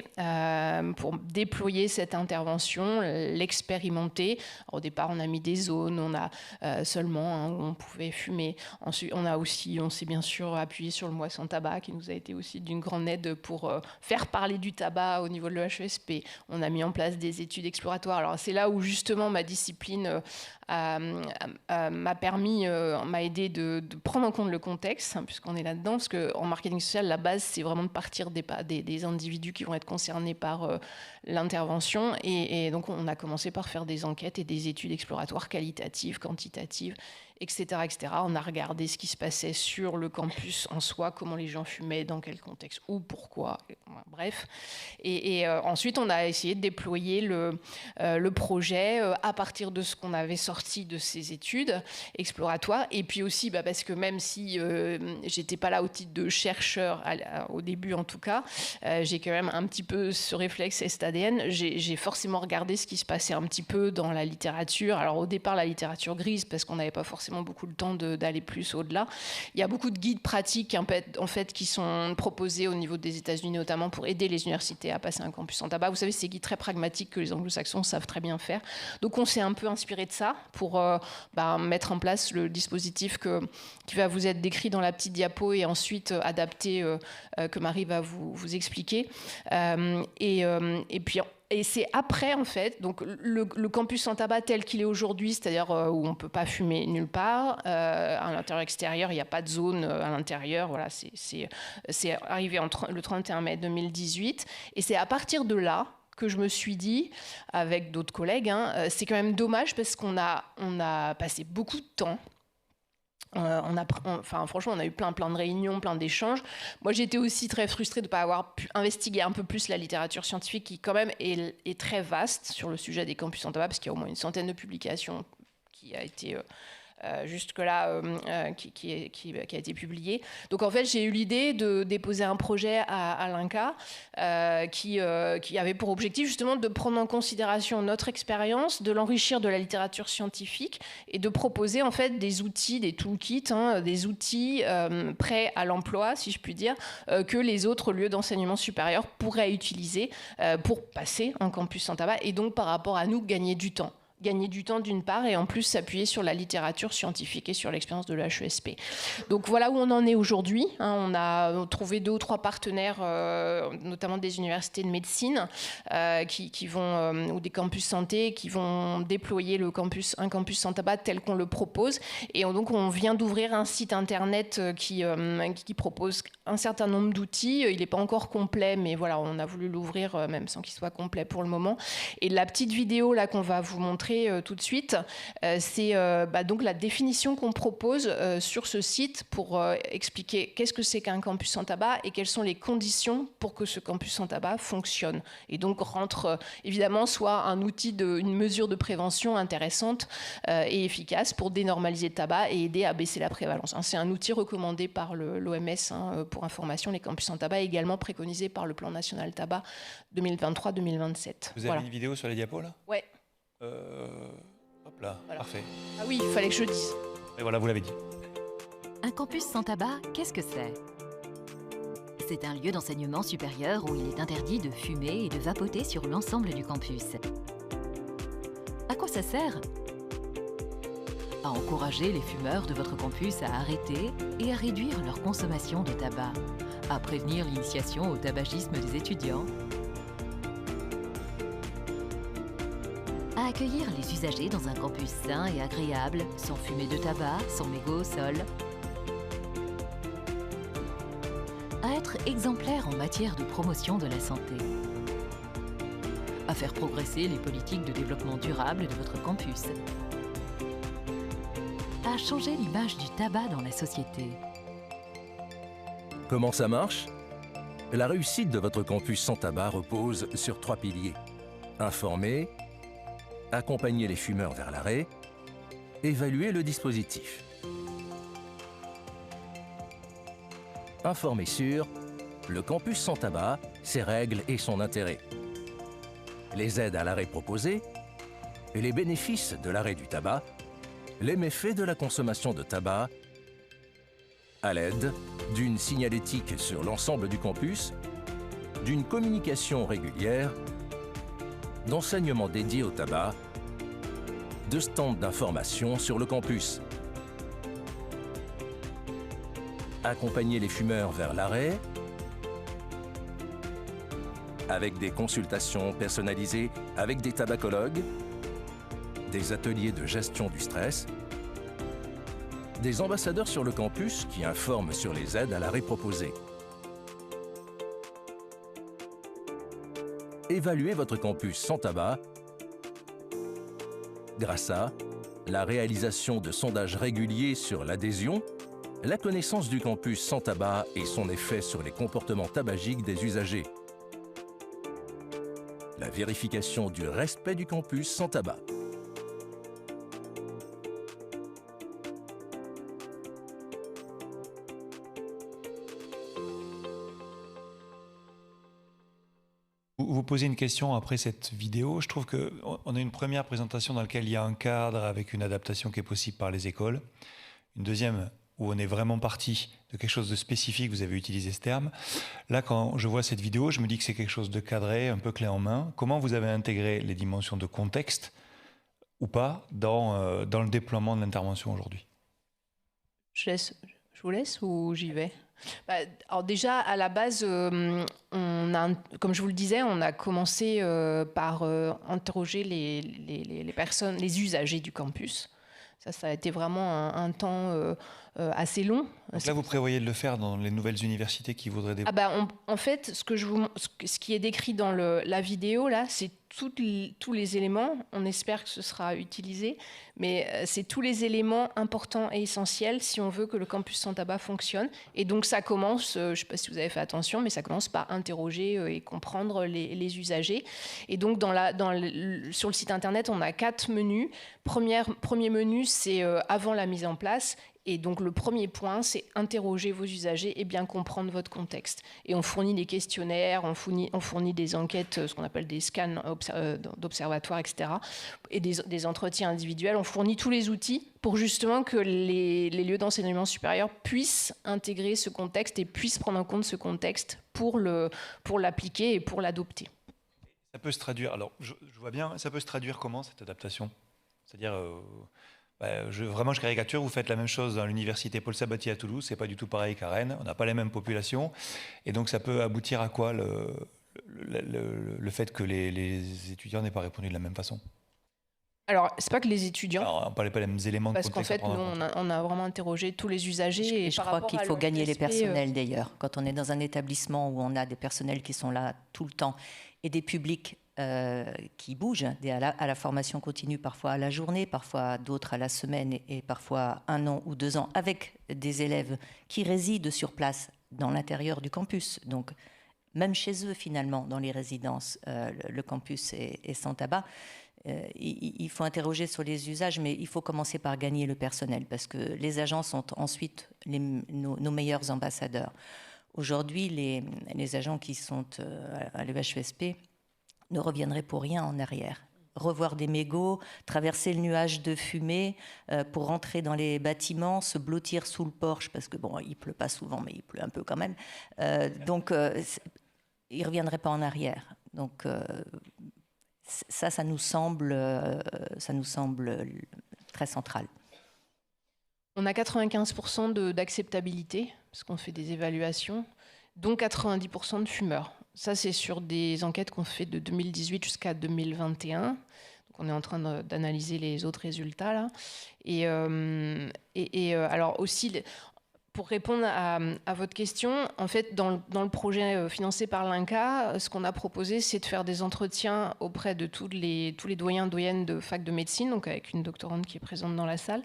pour déployer cette intervention, l'expérimenter. Alors, au départ on a mis des zones, on a seulement où on pouvait fumer. Ensuite on s'est bien sûr appuyé sur le mois sans tabac qui nous a été aussi d'une grande aide pour faire parler du tabac au niveau de l'EHESP. On a mis en place des études exploratoires. Alors c'est là où justement ma discipline m'a aidé de prendre en compte le contexte, puisqu'on est là-dedans, parce qu'en marketing social, la base, c'est vraiment de partir des individus qui vont être concernés par l'intervention. Et donc on a commencé par faire des enquêtes et des études exploratoires qualitatives, quantitatives, etc., etc. On a regardé ce qui se passait sur le campus en soi, comment les gens fumaient, dans quel contexte, où, pourquoi, bref. Et ensuite, on a essayé de déployer le projet à partir de ce qu'on avait sorti de ces études exploratoires. Et puis aussi, parce que même si j'étais pas là au titre de chercheur, au début en tout cas, j'ai quand même un petit peu ce réflexe est-ADN. J'ai forcément regardé ce qui se passait un petit peu dans la littérature. Alors au départ, la littérature grise, parce qu'on n'avait pas forcément beaucoup le temps d'aller plus au-delà. Il y a beaucoup de guides pratiques en fait, qui sont proposés au niveau des États-Unis, notamment pour aider les universités à passer un campus sans tabac. Vous savez, ces guides très pragmatiques que les anglo-saxons savent très bien faire. Donc on s'est un peu inspiré de ça pour mettre en place le dispositif qui va vous être décrit dans la petite diapo et ensuite adapté, que Marie va vous expliquer. Et c'est après, en fait, donc le campus sans tabac tel qu'il est aujourd'hui, c'est-à-dire où on ne peut pas fumer nulle part, à l'intérieur-extérieur, il n'y a pas de zone à l'intérieur. Voilà, c'est arrivé le 31 mai 2018. Et c'est à partir de là que je me suis dit, avec d'autres collègues, c'est quand même dommage parce qu'on a passé beaucoup de temps. Franchement, on a eu plein de réunions, plein d'échanges. Moi, j'étais aussi très frustrée de ne pas avoir pu investiguer un peu plus la littérature scientifique qui, quand même, est très vaste sur le sujet des campus sans tabac, parce qu'il y a au moins une centaine de publications qui a été... jusque-là, qui a été publié. Donc, en fait, j'ai eu l'idée de déposer un projet à l'INCa qui avait pour objectif, justement, de prendre en considération notre expérience, de l'enrichir de la littérature scientifique et de proposer, en fait, des outils, des toolkits, des outils prêts à l'emploi, si je puis dire, que les autres lieux d'enseignement supérieur pourraient utiliser pour passer un campus sans tabac et donc, par rapport à nous, gagner du temps. Gagner du temps d'une part et en plus s'appuyer sur la littérature scientifique et sur l'expérience de l'HESP. Donc voilà où on en est aujourd'hui. On a trouvé 2 ou 3 partenaires, notamment des universités de médecine qui vont, ou des campus santé, qui vont déployer un campus sans tabac tel qu'on le propose. Et donc on vient d'ouvrir un site internet qui propose un certain nombre d'outils. Il n'est pas encore complet, mais voilà, on a voulu l'ouvrir même sans qu'il soit complet pour le moment. Et la petite vidéo là qu'on va vous montrer tout de suite, c'est donc la définition qu'on propose sur ce site pour expliquer qu'est-ce que c'est qu'un campus sans tabac et quelles sont les conditions pour que ce campus sans tabac fonctionne. Et donc rentre évidemment soit un outil, une mesure de prévention intéressante et efficace pour dénormaliser le tabac et aider à baisser la prévalence. C'est un outil recommandé par l'OMS pour information. Les campus sans tabac est également préconisé par le plan national tabac 2023-2027. Vous avez une vidéo sur les diapos là ? Ouais. Hop là, voilà. Parfait. Ah oui, il fallait que je le dise. Et voilà, vous l'avez dit. Un campus sans tabac, qu'est-ce que c'est ? C'est un lieu d'enseignement supérieur où il est interdit de fumer et de vapoter sur l'ensemble du campus. À quoi ça sert ? À encourager les fumeurs de votre campus à arrêter et à réduire leur consommation de tabac, à prévenir l'initiation au tabagisme des étudiants, à accueillir les usagers dans un campus sain et agréable, sans fumée de tabac, sans mégots au sol, à être exemplaire en matière de promotion de la santé, à faire progresser les politiques de développement durable de votre campus, à changer l'image du tabac dans la société. Comment ça marche ? La réussite de votre campus sans tabac repose sur 3 piliers. Informer, accompagner les fumeurs vers l'arrêt, évaluer le dispositif. Informer sur le campus sans tabac, ses règles et son intérêt. Les aides à l'arrêt proposées et les bénéfices de l'arrêt du tabac, les méfaits de la consommation de tabac, à l'aide d'une signalétique sur l'ensemble du campus, d'une communication régulière, d'enseignements dédiés au tabac, de stands d'information sur le campus. Accompagner les fumeurs vers l'arrêt, avec des consultations personnalisées avec des tabacologues, des ateliers de gestion du stress, des ambassadeurs sur le campus qui informent sur les aides à l'arrêt proposées. Évaluez votre campus sans tabac grâce à la réalisation de sondages réguliers sur l'adhésion, la connaissance du campus sans tabac et son effet sur les comportements tabagiques des usagers, la vérification du respect du campus sans tabac. Vous posez une question après cette vidéo. Je trouve qu'on a une première présentation dans laquelle il y a un cadre avec une adaptation qui est possible par les écoles. Une deuxième où on est vraiment parti de quelque chose de spécifique, vous avez utilisé ce terme. Là, quand je vois cette vidéo, je me dis que c'est quelque chose de cadré, un peu clé en main. Comment vous avez intégré les dimensions de contexte ou pas dans le déploiement de l'intervention aujourd'hui? Je vous laisse ou j'y vais? Alors déjà, à la base, comme je vous le disais, on a commencé par interroger les personnes, les usagers du campus. Ça a été vraiment un temps assez long. Donc là, vous prévoyez de le faire dans les nouvelles universités qui voudraient développer? En fait, ce qui est décrit dans la vidéo, là, c'est tous les éléments. On espère que ce sera utilisé, mais c'est tous les éléments importants et essentiels si on veut que le campus sans tabac fonctionne. Et donc, ça commence, je ne sais pas si vous avez fait attention, mais ça commence par interroger et comprendre les usagers. Et donc, sur le site internet, on a 4 menus. Premier menu, c'est avant la mise en place. Et donc, le premier point, c'est interroger vos usagers et bien comprendre votre contexte. Et on fournit des questionnaires, on fournit des enquêtes, ce qu'on appelle des scans d'observatoires, etc. Et des entretiens individuels. On fournit tous les outils pour justement que les lieux d'enseignement supérieur puissent intégrer ce contexte et puissent prendre en compte ce contexte pour l'appliquer et pour l'adopter. Ça peut se traduire, alors je vois bien, ça peut se traduire comment cette adaptation? C'est-à-dire... vraiment, je caricature, vous faites la même chose dans l'université Paul Sabatier à Toulouse, c'est pas du tout pareil qu'à Rennes, on n'a pas les mêmes populations, et donc ça peut aboutir à quoi le fait que les étudiants n'aient pas répondu de la même façon? Alors, c'est pas que les étudiants... Alors, on ne parlait pas les mêmes éléments de contexte. Parce qu'en fait, nous, on a vraiment interrogé tous les usagers. Et je crois qu'il faut gagner les personnels d'ailleurs. Quand on est dans un établissement où on a des personnels qui sont là tout le temps et des publics qui bougent à la formation continue, parfois à la journée, parfois d'autres à la semaine et parfois 1 an ou 2 ans, avec des élèves qui résident sur place dans l'intérieur du campus. Donc, même chez eux, finalement, dans les résidences, le campus est sans tabac. Il faut interroger sur les usages, mais il faut commencer par gagner le personnel, parce que les agents sont ensuite nos meilleurs ambassadeurs. Aujourd'hui, les agents qui sont à l'EHESP ne reviendraient pour rien en arrière. Revoir des mégots, traverser le nuage de fumée pour rentrer dans les bâtiments, se blottir sous le porche, parce que bon, il pleut pas souvent, mais il pleut un peu quand même. Donc, ils ne reviendraient pas en arrière. Donc, ça nous semble très central. On a 95% d'acceptabilité, parce qu'on fait des évaluations, dont 90% de fumeurs. Ça, c'est sur des enquêtes qu'on fait de 2018 jusqu'à 2021. Donc, on est en train d'analyser les autres résultats, là. Et alors aussi, pour répondre à votre question, en fait, dans le projet financé par l'INCa, ce qu'on a proposé, c'est de faire des entretiens auprès de tous les doyens et doyennes de fac de médecine, donc avec une doctorante qui est présente dans la salle.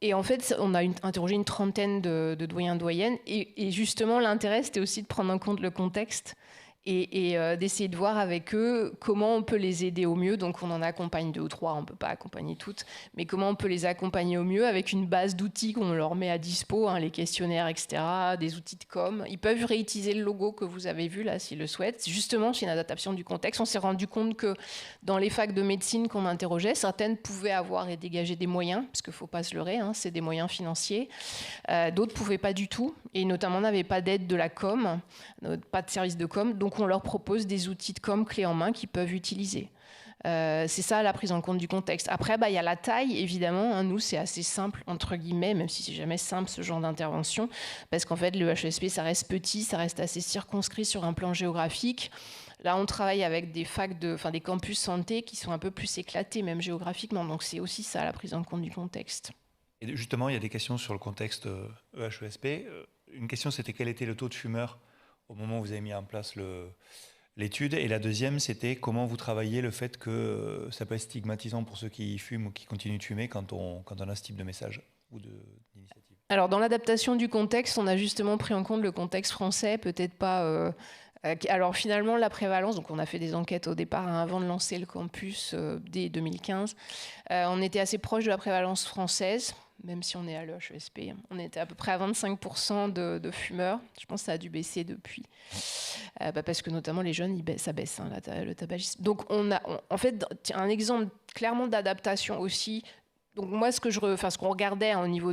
Et en fait, on a interrogé une trentaine de doyens et doyennes. Et justement, l'intérêt, c'était aussi de prendre en compte le contexte et d'essayer de voir avec eux comment on peut les aider au mieux. Donc, on en accompagne 2 ou 3, on ne peut pas accompagner toutes, mais comment on peut les accompagner au mieux avec une base d'outils qu'on leur met à dispo, les questionnaires, etc., des outils de com. Ils peuvent réutiliser le logo que vous avez vu là, s'ils le souhaitent. Justement, c'est une adaptation du contexte. On s'est rendu compte que dans les facs de médecine qu'on interrogeait, certaines pouvaient avoir et dégager des moyens, parce qu'il ne faut pas se leurrer, c'est des moyens financiers. D'autres ne pouvaient pas du tout, et notamment n'avaient pas d'aide de la com, pas de service de com. Donc, on leur propose des outils de com clés en main qu'ils peuvent utiliser. C'est ça la prise en compte du contexte. Après, il y a la taille, évidemment. Nous, c'est assez simple, entre guillemets, même si c'est jamais simple ce genre d'intervention, parce qu'en fait, le HESP, ça reste petit, ça reste assez circonscrit sur un plan géographique. Là, on travaille avec des des campus santé qui sont un peu plus éclatés, même géographiquement. Donc, c'est aussi ça, la prise en compte du contexte. Et justement, il y a des questions sur le contexte EHESP. Une question, c'était quel était le taux de fumeurs au moment où vous avez mis en place l'étude. Et la deuxième, c'était comment vous travaillez le fait que ça peut être stigmatisant pour ceux qui fument ou qui continuent de fumer quand on a ce type de message ou d'initiative. Alors, dans l'adaptation du contexte, on a justement pris en compte le contexte français, peut-être pas... alors finalement, la prévalence, donc on a fait des enquêtes au départ avant de lancer le campus dès 2015, on était assez proche de la prévalence française, même si on est à l'EHESP. On était à peu près à 25% de fumeurs. Je pense que ça a dû baisser depuis. Parce que notamment les jeunes, ça baisse, hein, le tabagisme. Donc en fait, un exemple clairement d'adaptation aussi. Donc moi, ce qu'on regardait au niveau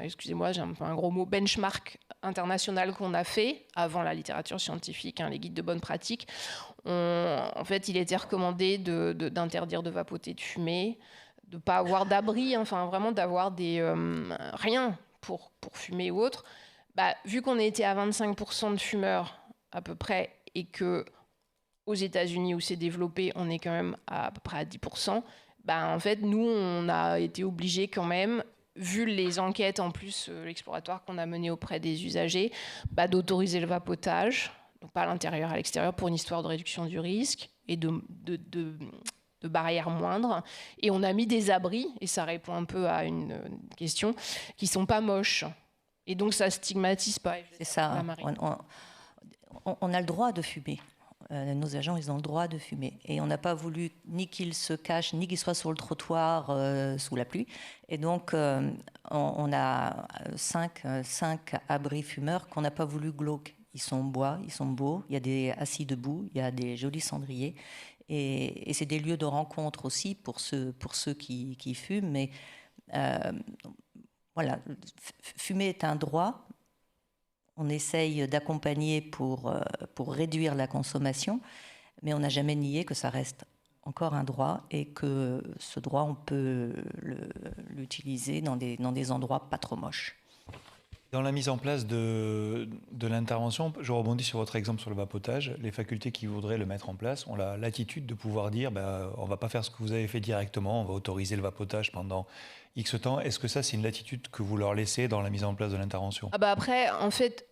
excusez-moi, j'ai un gros mot, benchmark international qu'on a fait avant la littérature scientifique, hein, les guides de bonne pratique, en fait, il était recommandé d'interdire de vapoter, de fumer, de ne pas avoir d'abri, enfin vraiment d'avoir rien pour fumer ou autre. Vu qu'on était à 25% de fumeurs à peu près et que aux États-Unis où c'est développé, on est quand même à peu près à 10%, en fait, nous, on a été obligés quand même, vu les enquêtes en plus exploratoires qu'on a menées auprès des usagers, d'autoriser le vapotage, donc pas à l'intérieur, à l'extérieur, pour une histoire de réduction du risque et de barrières moindres. Et on a mis des abris, et ça répond un peu à une question, qui ne sont pas moches. Et donc, ça ne stigmatise pas. C'est ça. On a le droit de fumer. Nos agents, ils ont le droit de fumer. Et on n'a pas voulu ni qu'ils se cachent, ni qu'ils soient sur le trottoir sous la pluie. Et donc, on a cinq abris fumeurs qu'on n'a pas voulu glauques. Ils sont en bois, ils sont beaux, il y a des assis debout, il y a des jolis cendriers. Et c'est des lieux de rencontre aussi pour ceux qui fument. Mais voilà, fumer est un droit. On essaye d'accompagner pour réduire la consommation, mais on n'a jamais nié que ça reste encore un droit et que ce droit, on peut l'utiliser dans des endroits pas trop moches. Dans la mise en place de l'intervention, je rebondis sur votre exemple sur le vapotage. Les facultés qui voudraient le mettre en place ont la latitude de pouvoir dire on ne va pas faire ce que vous avez fait directement, on va autoriser le vapotage pendant X temps. Est-ce que ça, c'est une latitude que vous leur laissez dans la mise en place de l'intervention ? Après, en fait,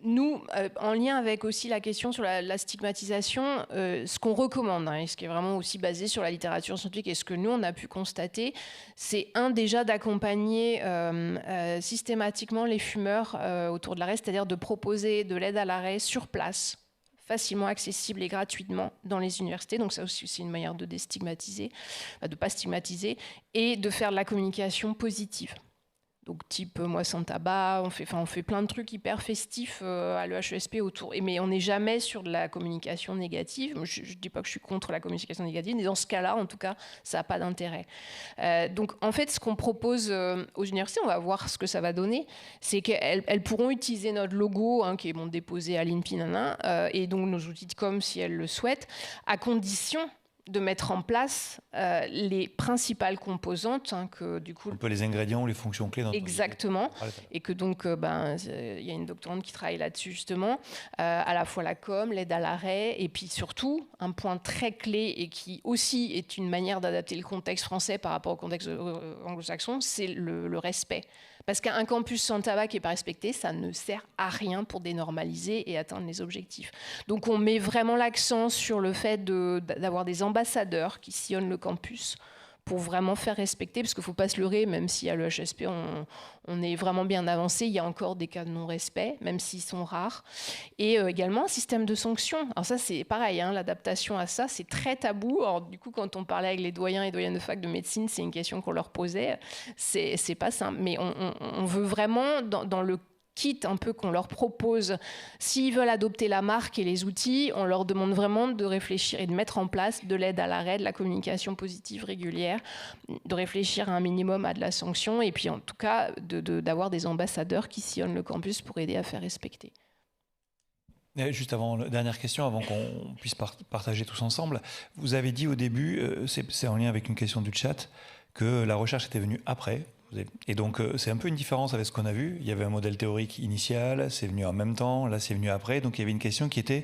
nous, en lien avec aussi la question sur la stigmatisation, ce qu'on recommande, et ce qui est vraiment aussi basé sur la littérature scientifique et ce que nous, on a pu constater, c'est déjà d'accompagner systématiquement les fumeurs autour de l'arrêt, c'est-à-dire de proposer de l'aide à l'arrêt sur place, facilement accessible et gratuitement dans les universités. Donc ça aussi, c'est une manière de déstigmatiser, de ne pas stigmatiser, et de faire de la communication positive. Donc type moi sans tabac, on fait plein de trucs hyper festifs à l'EHESP autour. Mais on n'est jamais sur de la communication négative. Je ne dis pas que je suis contre la communication négative, mais dans ce cas-là, en tout cas, ça n'a pas d'intérêt. Donc en fait, ce qu'on propose aux universités, on va voir ce que ça va donner, c'est qu'elles pourront utiliser notre logo, qui est déposé à l'INPI, et donc nos outils de com si elles le souhaitent, à condition de mettre en place les principales composantes que du coup... Un peu les ingrédients ou les fonctions clés dans Exactement. Et que donc, il y a une doctorante qui travaille là-dessus justement, à la fois la com, l'aide à l'arrêt, et puis surtout, un point très clé et qui aussi est une manière d'adapter le contexte français par rapport au contexte anglo-saxon, c'est le respect. Parce qu'un campus sans tabac qui n'est pas respecté, ça ne sert à rien pour dénormaliser et atteindre les objectifs. Donc on met vraiment l'accent sur le fait d'avoir des ambassadeurs qui sillonnent le campus pour vraiment faire respecter, parce qu'il ne faut pas se leurrer, même si à l'EHESP on est vraiment bien avancé, il y a encore des cas de non-respect, même s'ils sont rares. Et également un système de sanctions. Alors ça c'est pareil, l'adaptation à ça c'est très tabou. Alors du coup quand on parlait avec les doyens et doyennes de fac de médecine, c'est une question qu'on leur posait, c'est pas simple. Mais on veut vraiment dans le kit un peu qu'on leur propose, s'ils veulent adopter la marque et les outils, on leur demande vraiment de réfléchir et de mettre en place de l'aide à l'arrêt, de la communication positive régulière, de réfléchir à un minimum à de la sanction et puis en tout cas d'avoir des ambassadeurs qui sillonnent le campus pour aider à faire respecter. Et juste avant, dernière question, avant qu'on puisse partager tous ensemble, vous avez dit au début, c'est en lien avec une question du chat, que la recherche était venue après. Et donc, c'est un peu une différence avec ce qu'on a vu. Il y avait un modèle théorique initial, c'est venu en même temps, là, c'est venu après. Donc, il y avait une question qui était,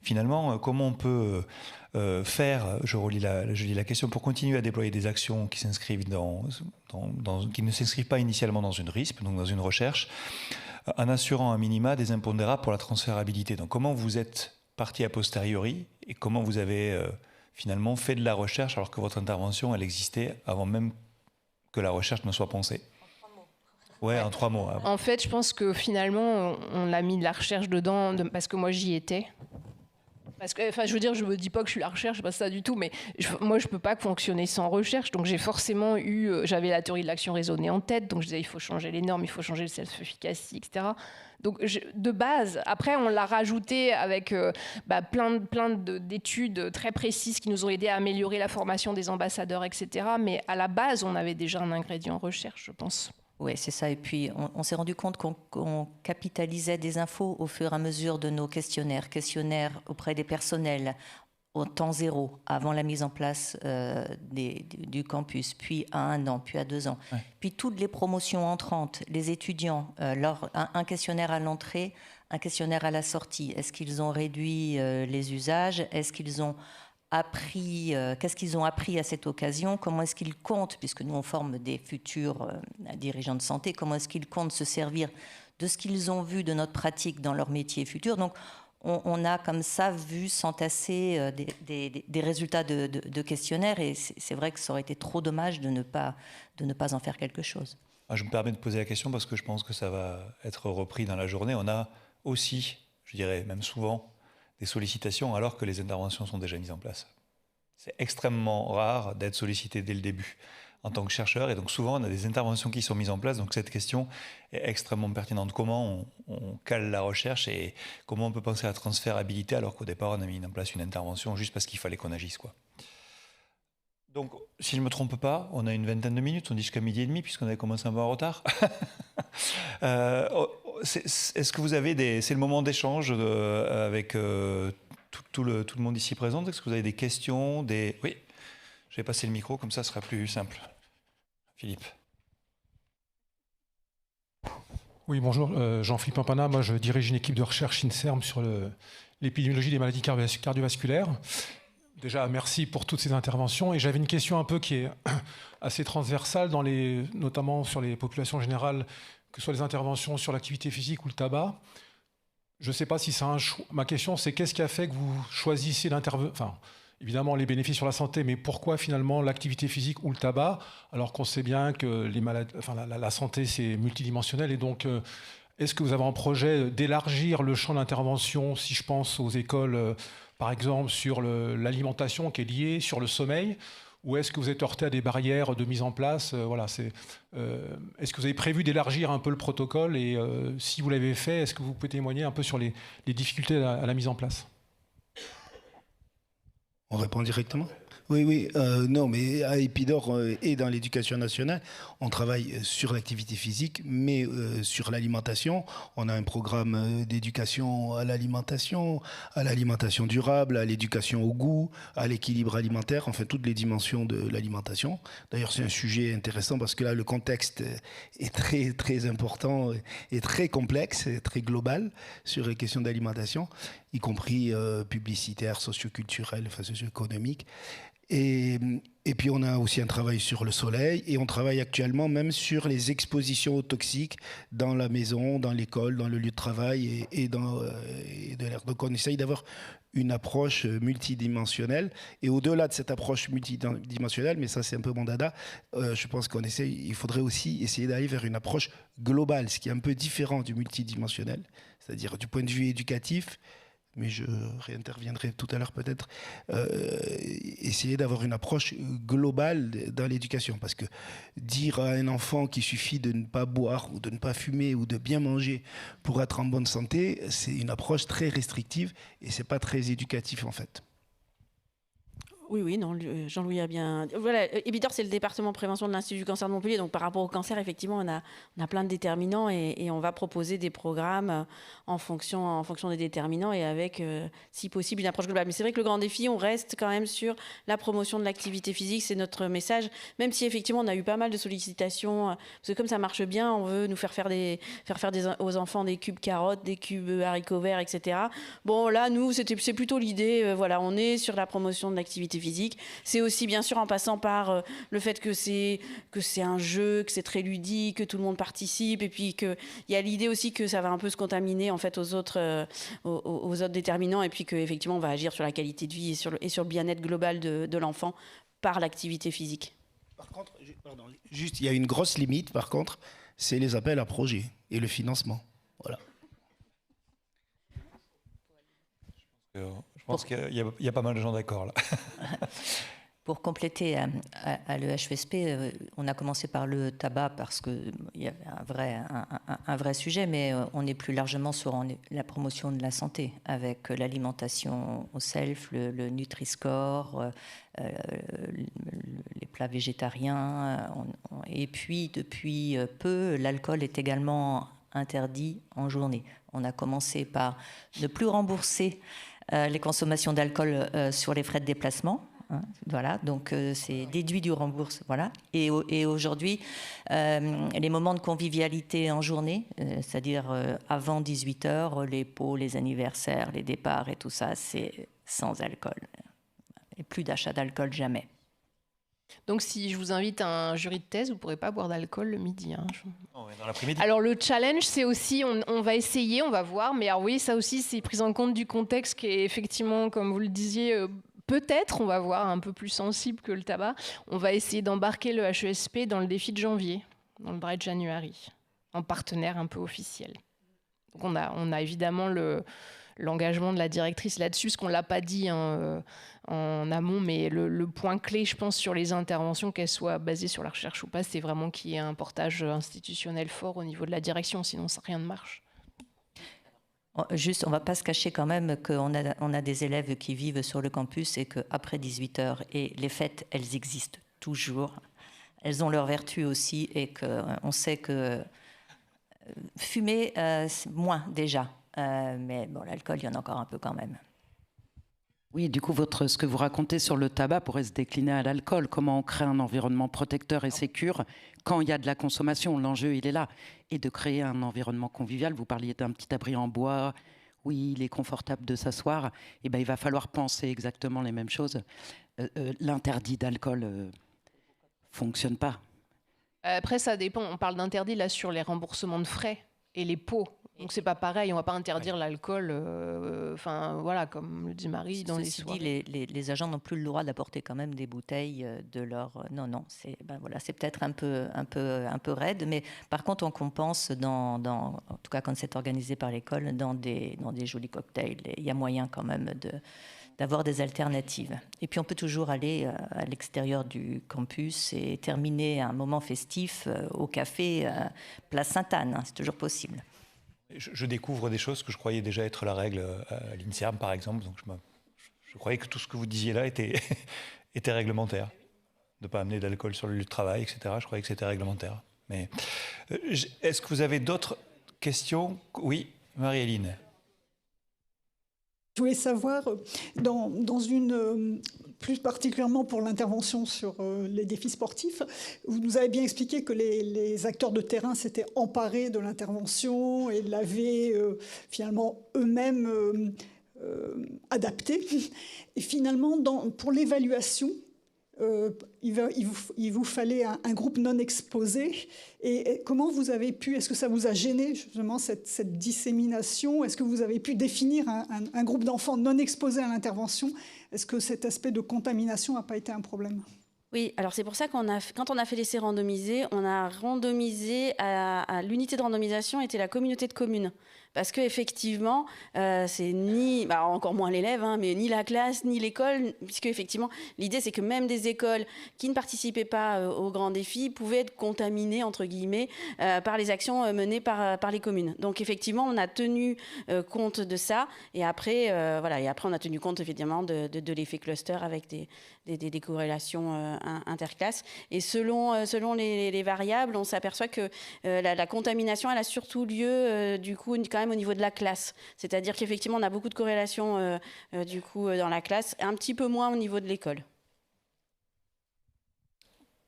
finalement, comment on peut faire, je relis la question, pour continuer à déployer des actions qui s'inscrivent qui ne s'inscrivent pas initialement dans une RISP, donc dans une recherche, en assurant un minima des impondérables pour la transférabilité. Donc, comment vous êtes partie a posteriori et comment vous avez finalement fait de la recherche alors que votre intervention, elle existait avant même que la recherche ne soit pensée. Ouais, en 3 mots. En fait, je pense que finalement, on a mis de la recherche dedans parce que moi, j'y étais. Parce que, enfin, je veux dire, je me dis pas que je suis la recherche, c'est pas ça du tout, mais moi, je peux pas fonctionner sans recherche. Donc, j'ai forcément j'avais la théorie de l'action raisonnée en tête, donc je disais, il faut changer les normes, il faut changer le self-efficacy, etc. Donc, de base, après, on l'a rajouté avec plein d'études très précises qui nous ont aidé à améliorer la formation des ambassadeurs, etc. Mais à la base, on avait déjà un ingrédient recherche, je pense. Oui, c'est ça. Et puis, on s'est rendu compte qu'on capitalisait des infos au fur et à mesure de nos questionnaires auprès des personnels au temps zéro, avant la mise en place du campus, puis à 1 an, puis à 2 ans. Ouais. Puis toutes les promotions entrantes, les étudiants, un questionnaire à l'entrée, un questionnaire à la sortie. Est-ce qu'ils ont réduit les usages? Est-ce qu'ils ont appris, qu'est-ce qu'ils ont appris à cette occasion, comment est-ce qu'ils comptent, puisque nous on forme des futurs dirigeants de santé, comment est-ce qu'ils comptent se servir de ce qu'ils ont vu de notre pratique dans leur métier futur. Donc on a comme ça vu s'entasser des résultats de questionnaires et c'est vrai que ça aurait été trop dommage de ne pas en faire quelque chose. Je me permets de poser la question parce que je pense que ça va être repris dans la journée. On a aussi, je dirais même souvent, des sollicitations alors que les interventions sont déjà mises en place. C'est extrêmement rare d'être sollicité dès le début en tant que chercheur et donc souvent on a des interventions qui sont mises en place, donc cette question est extrêmement pertinente. Comment on cale la recherche et comment on peut penser à la transférabilité alors qu'au départ on a mis en place une intervention juste parce qu'il fallait qu'on agisse, quoi. Donc, si je ne me trompe pas, on a une 20aine de minutes, on dit jusqu'à 12h30 puisqu'on avait commencé un peu en retard. Est-ce que vous avez c'est le moment d'échange avec tout le monde ici présent? Est-ce que vous avez des questions? Oui, je vais passer le micro, comme ça ce sera plus simple. Philippe. Oui, bonjour, Jean-Philippe Pampana. Moi, je dirige une équipe de recherche INSERM sur l'épidémiologie des maladies cardiovasculaires. Déjà, merci pour toutes ces interventions. Et j'avais une question un peu qui est assez transversale, notamment sur les populations générales, que ce soit les interventions sur l'activité physique ou le tabac. Je ne sais pas si c'est un choix. Ma question, c'est qu'est-ce qui a fait que vous choisissez l'intervention, enfin, évidemment, les bénéfices sur la santé, mais pourquoi finalement l'activité physique ou le tabac, alors qu'on sait bien que les maladies, enfin, la santé, c'est multidimensionnel. Et donc, est-ce que vous avez un projet d'élargir le champ d'intervention, si je pense aux écoles, par exemple, sur l'alimentation qui est liée, sur le sommeil, ou est-ce que vous êtes heurté à des barrières de mise en place? Est-ce que vous avez prévu d'élargir un peu le protocole? Et si vous l'avez fait, est-ce que vous pouvez témoigner un peu sur les difficultés à la mise en place? On répond directement? Oui, non, mais à Epidor et dans l'éducation nationale, on travaille sur l'activité physique, mais sur l'alimentation. On a un programme d'éducation à l'alimentation durable, à l'éducation au goût, à l'équilibre alimentaire, enfin toutes les dimensions de l'alimentation. D'ailleurs, c'est un sujet intéressant parce que là, le contexte est très, très important et très complexe, et très global sur les questions d'alimentation, y compris publicitaires, socioculturelles, enfin socio-économiques. Et puis on a aussi un travail sur le soleil et on travaille actuellement même sur les expositions aux toxiques dans la maison, dans l'école, dans le lieu de travail et de l'air. Donc on essaye d'avoir une approche multidimensionnelle et au-delà de cette approche multidimensionnelle, mais ça c'est un peu mon dada, je pense il faudrait aussi essayer d'aller vers une approche globale, ce qui est un peu différent du multidimensionnel, c'est-à-dire du point de vue éducatif. Mais je réinterviendrai tout à l'heure peut-être, essayer d'avoir une approche globale dans l'éducation. Parce que dire à un enfant qu'il suffit de ne pas boire ou de ne pas fumer ou de bien manger pour être en bonne santé, c'est une approche très restrictive et c'est pas très éducatif en fait. Oui, non, Jean-Louis a bien... Voilà, Epidor, c'est le département prévention de l'Institut du cancer de Montpellier. Donc, par rapport au cancer, effectivement, on a plein de déterminants et on va proposer des programmes en fonction des déterminants et avec, si possible, une approche globale. Mais c'est vrai que le grand défi, on reste quand même sur la promotion de l'activité physique. C'est notre message, même si, effectivement, on a eu pas mal de sollicitations. Parce que comme ça marche bien, on veut nous faire faire aux enfants des cubes carottes, des cubes haricots verts, etc. Bon, là, nous, c'est plutôt l'idée. Voilà, on est sur la promotion de l'activité l'activité physique. C'est aussi bien sûr en passant par le fait que c'est un jeu, que c'est très ludique, que tout le monde participe, et puis qu'il y a l'idée aussi que ça va un peu se contaminer en fait aux autres déterminants, et puis qu'effectivement on va agir sur la qualité de vie et sur le bien-être global de l'enfant par l'activité physique. Par contre, juste, il y a une grosse limite, par contre, c'est les appels à projets et le financement. Voilà. Je pense qu'il y a pas mal de gens d'accord là. Pour compléter à l'EHESP, on a commencé par le tabac parce qu'il y avait un vrai sujet, mais on est plus largement sur la promotion de la santé avec l'alimentation au self, le Nutri-Score, les plats végétariens. Et puis, depuis peu, l'alcool est également interdit en journée. On a commencé par ne plus rembourser les consommations d'alcool sur les frais de déplacement. Voilà, donc c'est déduit du remboursement. Voilà. Et aujourd'hui, les moments de convivialité en journée, c'est-à-dire avant 18h, les pots, les anniversaires, les départs et tout ça, c'est sans alcool. Et plus d'achat d'alcool, jamais. Donc si je vous invite à un jury de thèse, vous ne pourrez pas boire d'alcool le midi. Hein. Dans l'après-midi. Alors le challenge, c'est aussi, on va essayer, on va voir, mais alors oui, ça aussi, c'est pris en compte du contexte qui est effectivement, comme vous le disiez, peut-être, on va voir, un peu plus sensible que le tabac. On va essayer d'embarquer le HESP dans le défi de janvier, dans le Bright January, en partenaire un peu officiel. Donc on a évidemment l'engagement de la directrice là-dessus, ce qu'on ne l'a pas dit en amont, mais le point clé, je pense, sur les interventions, qu'elles soient basées sur la recherche ou pas, c'est vraiment qu'il y ait un portage institutionnel fort au niveau de la direction, sinon rien ne marche. Juste, on ne va pas se cacher quand même qu'on a des élèves qui vivent sur le campus et qu'après 18h, et les fêtes, elles existent toujours. Elles ont leur vertu aussi et qu'on sait que fumer, c'est moins déjà. Mais bon, l'alcool, il y en a encore un peu quand même. Oui, du coup, ce que vous racontez sur le tabac pourrait se décliner à l'alcool. Comment on crée un environnement protecteur et sécure quand il y a de la consommation. L'enjeu, il est là. Et de créer un environnement convivial. Vous parliez d'un petit abri en bois. Oui, il est confortable de s'asseoir. Eh ben, il va falloir penser exactement les mêmes choses. L'interdit d'alcool fonctionne pas. Après, ça dépend. On parle d'interdit là sur les remboursements de frais et les pots. Donc c'est pas pareil, on va pas interdire l'alcool, voilà, comme le dit Marie, dans les soirées. Dit, les agents n'ont plus le droit d'apporter quand même des bouteilles de leur... Non, c'est voilà, c'est peut-être un peu raide, mais par contre on compense en tout cas quand c'est organisé par l'école, dans des jolis cocktails. Il y a moyen quand même d'avoir des alternatives. Et puis on peut toujours aller à l'extérieur du campus et terminer un moment festif au café Place Sainte-Anne, hein, c'est toujours possible. Je découvre des choses que je croyais déjà être la règle à l'INSERM, par exemple. Donc je croyais que tout ce que vous disiez là était réglementaire. De ne pas amener d'alcool sur le lieu de travail, etc. Je croyais que c'était réglementaire. Mais est-ce que vous avez d'autres questions ? Oui, Marie-Hélène. Je voulais savoir, dans une, plus particulièrement pour l'intervention sur les défis sportifs, vous nous avez bien expliqué que les acteurs de terrain s'étaient emparés de l'intervention et l'avaient finalement eux-mêmes adapté. Et finalement, pour l'évaluation, il vous fallait un groupe non exposé. Et comment vous avez pu, est-ce que ça vous a gêné justement cette dissémination? Est-ce que vous avez pu définir un groupe d'enfants non exposés à l'intervention? Est-ce que cet aspect de contamination n'a pas été un problème? Oui, alors c'est pour ça quand on a fait l'essai randomisé, on a randomisé à l'unité de randomisation était la communauté de communes. Parce qu'effectivement, c'est ni, encore moins l'élève, hein, mais ni la classe, ni l'école, puisque effectivement, l'idée c'est que même des écoles qui ne participaient pas aux grands défis pouvaient être contaminées, entre guillemets, par les actions menées par les communes. Donc effectivement, on a tenu compte de ça, et après, on a tenu compte évidemment de l'effet cluster avec des corrélations interclasses. Et selon les variables, on s'aperçoit que la contamination, elle a surtout lieu du coup quand même au niveau de la classe. C'est-à-dire qu'effectivement, on a beaucoup de corrélations du coup dans la classe, un petit peu moins au niveau de l'école.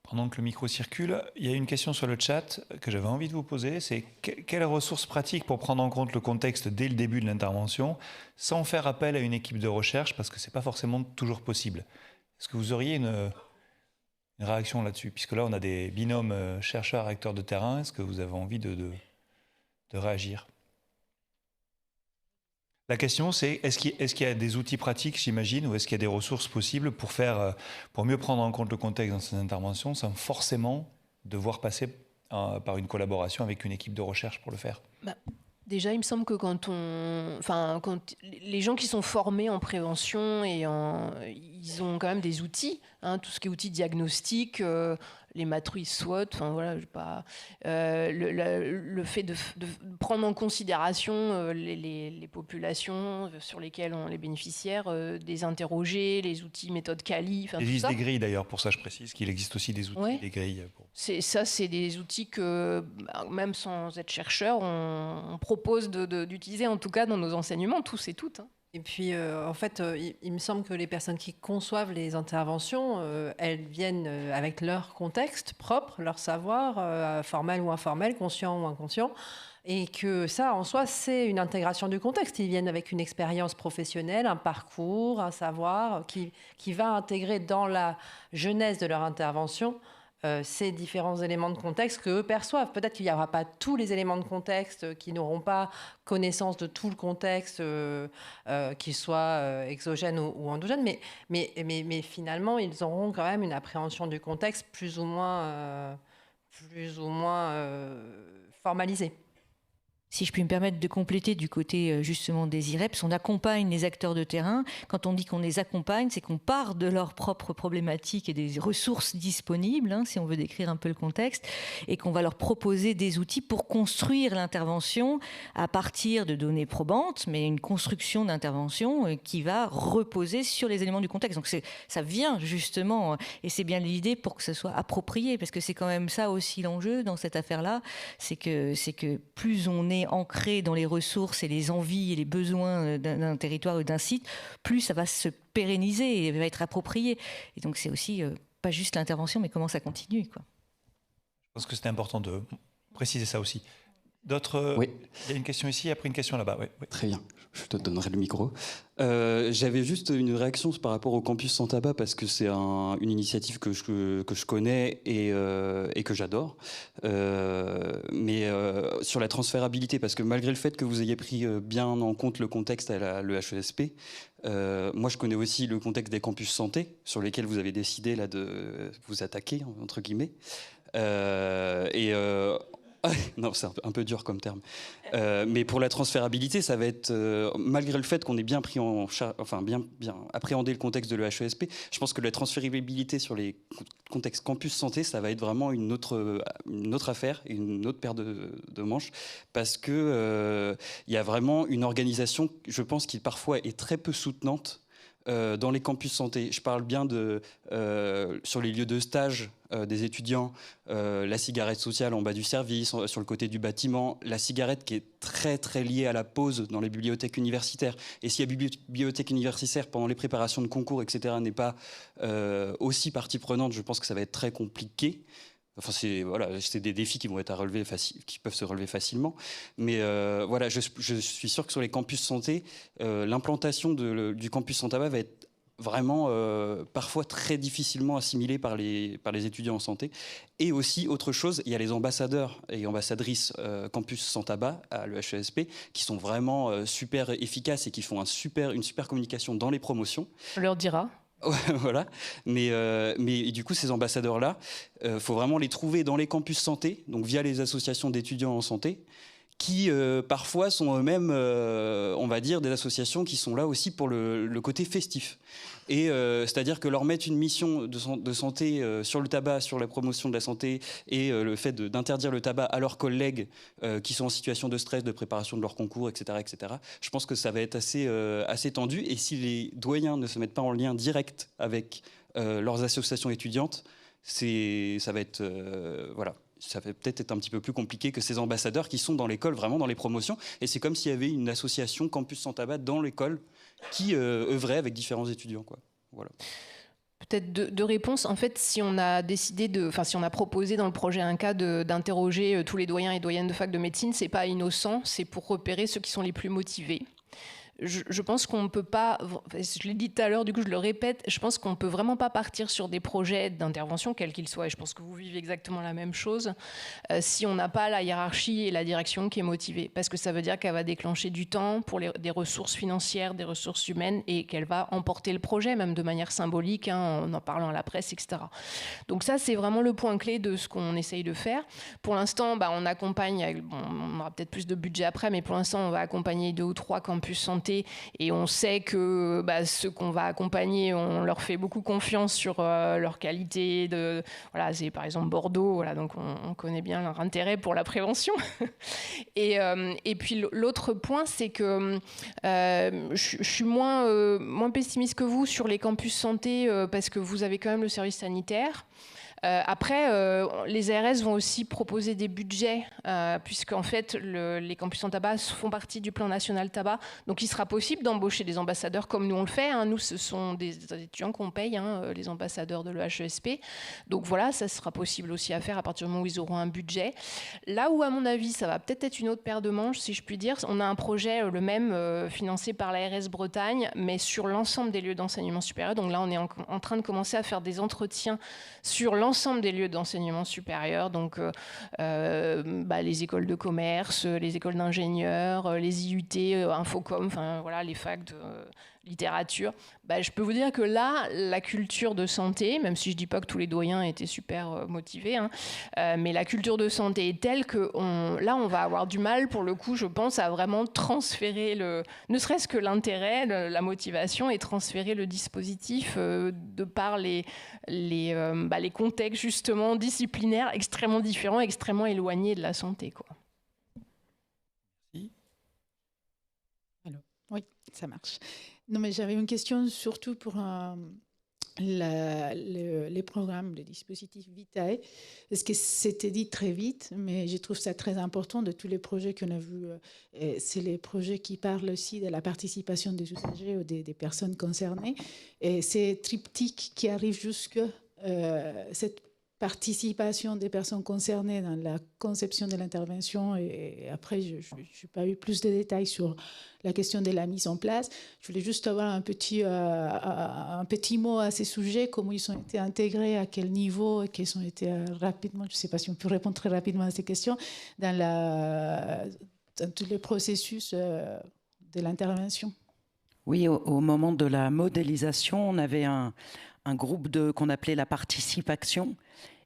Pendant que le micro circule, il y a une question sur le chat que j'avais envie de vous poser, c'est quelles ressources pratiques pour prendre en compte le contexte dès le début de l'intervention, sans faire appel à une équipe de recherche, parce que ce n'est pas forcément toujours possible. Est-ce que vous auriez une réaction là-dessus? Puisque là, on a des binômes chercheurs-acteurs de terrain. Est-ce que vous avez envie de réagir? La question, c'est est-ce qu'il y a des outils pratiques, j'imagine, ou est-ce qu'il y a des ressources possibles pour mieux prendre en compte le contexte dans ces interventions sans forcément devoir passer par une collaboration avec une équipe de recherche pour le faire? Déjà, il me semble que quand les gens qui sont formés en prévention, ils ont quand même des outils, tout ce qui est outils diagnostiques, les matrices SWOT, le fait de prendre en considération les populations sur lesquelles on les bénéficiaires, des interroger, les outils méthode Cali, il existe des grilles d'ailleurs, pour ça je précise qu'il existe aussi des outils, des grilles. C'est des outils que, même sans être chercheur, on propose d'utiliser, en tout cas dans nos enseignements, tous et toutes. Et puis, en fait, il me semble que les personnes qui conçoivent les interventions, elles viennent avec leur contexte propre, leur savoir, formel ou informel, conscient ou inconscient, et que ça, en soi, c'est une intégration du contexte. Ils viennent avec une expérience professionnelle, un parcours, un savoir qui va intégrer dans la genèse de leur intervention ces différents éléments de contexte qu'eux perçoivent. Peut-être qu'il n'y aura pas tous les éléments de contexte, qui n'auront pas connaissance de tout le contexte, qu'il soit exogène ou endogène, mais finalement, ils auront quand même une appréhension du contexte plus ou moins formalisée. Si je puis me permettre de compléter du côté justement des IREPS, on accompagne les acteurs de terrain. Quand on dit qu'on les accompagne, c'est qu'on part de leurs propres problématiques et des ressources disponibles, si on veut décrire un peu le contexte, et qu'on va leur proposer des outils pour construire l'intervention à partir de données probantes, mais une construction d'intervention qui va reposer sur les éléments du contexte. Donc ça vient justement, et c'est bien l'idée pour que ce soit approprié, parce que c'est quand même ça aussi l'enjeu dans cette affaire-là, c'est que plus on est ancré dans les ressources et les envies et les besoins d'un territoire ou d'un site, plus ça va se pérenniser et va être approprié. Et donc c'est aussi pas juste l'intervention, mais comment ça continue, quoi. Je pense que c'était important de préciser ça aussi. D'autres? Oui. Il y a une question ici, après une question là-bas. Oui. Très bien, je te donnerai le micro. J'avais juste une réaction par rapport au campus sans tabac, parce que c'est une initiative que je connais et que j'adore. Mais sur la transférabilité, parce que malgré le fait que vous ayez pris bien en compte le contexte à l'EHESP, moi je connais aussi le contexte des campus santé, sur lesquels vous avez décidé là, de vous attaquer, entre guillemets. Non, c'est un peu dur comme terme. Mais pour la transférabilité, ça va être, malgré le fait qu'on ait bien pris bien appréhendé le contexte de l'EHESP, je pense que la transférabilité sur les contextes campus santé, ça va être vraiment une autre affaire, une autre paire de manches, parce que il y a vraiment une organisation, je pense, qui parfois est très peu soutenante dans les campus santé. Je parle bien sur les lieux de stage des étudiants, la cigarette sociale en bas du service, sur le côté du bâtiment, la cigarette qui est très très liée à la pause dans les bibliothèques universitaires. Et si la bibliothèque universitaire, pendant les préparations de concours, etc., n'est pas aussi partie prenante, je pense que ça va être très compliqué. Enfin, c'est des défis qui vont être qui peuvent se relever facilement. Mais voilà, je suis sûr que sur les campus santé, l'implantation du campus sans tabac va être vraiment parfois très difficilement assimilée par les étudiants en santé. Et aussi, autre chose, il y a les ambassadeurs et ambassadrices campus sans tabac à l'EHESP qui sont vraiment super efficaces et qui font une super communication dans les promotions. On leur dira. Voilà, mais du coup ces ambassadeurs-là, faut vraiment les trouver dans les campus santé, donc via les associations d'étudiants en santé, qui parfois sont eux-mêmes, on va dire, des associations qui sont là aussi pour le côté festif. Et c'est-à-dire que leur mettre une mission de santé sur le tabac, sur la promotion de la santé et le fait d'interdire le tabac à leurs collègues qui sont en situation de stress, de préparation de leur concours, etc., je pense que ça va être assez tendu. Et si les doyens ne se mettent pas en lien direct avec leurs associations étudiantes, ça va être... voilà. Ça va peut-être être un petit peu plus compliqué que ces ambassadeurs qui sont dans l'école, vraiment dans les promotions. Et c'est comme s'il y avait une association Campus sans tabac dans l'école qui œuvrait avec différents étudiants, quoi. Voilà. Peut-être deux réponses. En fait, si on a proposé dans le projet INCA d'interroger tous les doyens et doyennes de fac de médecine, c'est pas innocent, c'est pour repérer ceux qui sont les plus motivés. je pense qu'on ne peut pas, je l'ai dit tout à l'heure, du coup je le répète, je pense qu'on ne peut vraiment pas partir sur des projets d'intervention, quels qu'ils soient, et je pense que vous vivez exactement la même chose, si on n'a pas la hiérarchie et la direction qui est motivée, parce que ça veut dire qu'elle va déclencher du temps pour des ressources financières, des ressources humaines, et qu'elle va emporter le projet, même de manière symbolique, hein, en parlant à la presse, etc. Donc ça, c'est vraiment le point clé de ce qu'on essaye de faire. Pour l'instant, on accompagne, on aura peut-être plus de budget après, mais pour l'instant, on va accompagner 2 ou 3 campus santé, et on sait que ceux qu'on va accompagner, on leur fait beaucoup confiance sur leur qualité. Voilà, c'est par exemple Bordeaux, voilà, donc on connaît bien leur intérêt pour la prévention. Et puis l'autre point, c'est que je suis moins pessimiste que vous sur les campus santé, parce que vous avez quand même le service sanitaire. Après, les ARS vont aussi proposer des budgets, puisqu'en fait, les campus en tabac font partie du plan national tabac. Donc, il sera possible d'embaucher des ambassadeurs comme nous on le fait. Hein. Nous, ce sont des étudiants qu'on paye, hein, les ambassadeurs de l'EHESP. Donc, voilà, ça sera possible aussi à faire à partir du moment où ils auront un budget. Là où, à mon avis, ça va peut-être être une autre paire de manches, si je puis dire. On a un projet, le même, financé par l'ARS Bretagne, mais sur l'ensemble des lieux d'enseignement supérieur. Donc là, on est en train de commencer à faire des entretiens sur l'ensemble des lieux d'enseignement supérieur, donc les écoles de commerce, les écoles d'ingénieurs, les IUT, Infocom, enfin voilà, les facs de littérature. Je peux vous dire que là, la culture de santé, même si je dis pas que tous les doyens étaient super motivés, hein, mais la culture de santé est telle que là, on va avoir du mal, pour le coup, je pense, à vraiment transférer ne serait-ce que l'intérêt, la motivation, et transférer le dispositif de par les contextes justement disciplinaires extrêmement différents, extrêmement éloignés de la santé, quoi. Alors, oui, ça marche. Non, mais j'avais une question surtout pour les programmes, les dispositifs Vitae, parce que c'était dit très vite, mais je trouve ça très important de tous les projets qu'on a vus. C'est les projets qui parlent aussi de la participation des usagers ou des personnes concernées. Et c'est triptyque qui arrive jusque cette participation des personnes concernées dans la conception de l'intervention, et après je n'ai pas eu plus de détails sur la question de la mise en place. Je voulais juste avoir un petit mot à ces sujets, comment ils ont été intégrés, à quel niveau, et quels ont été rapidement, je ne sais pas si on peut répondre très rapidement à ces questions, dans tous les processus de l'intervention. Oui, au moment de la modélisation, on avait un groupe qu'on appelait la participation.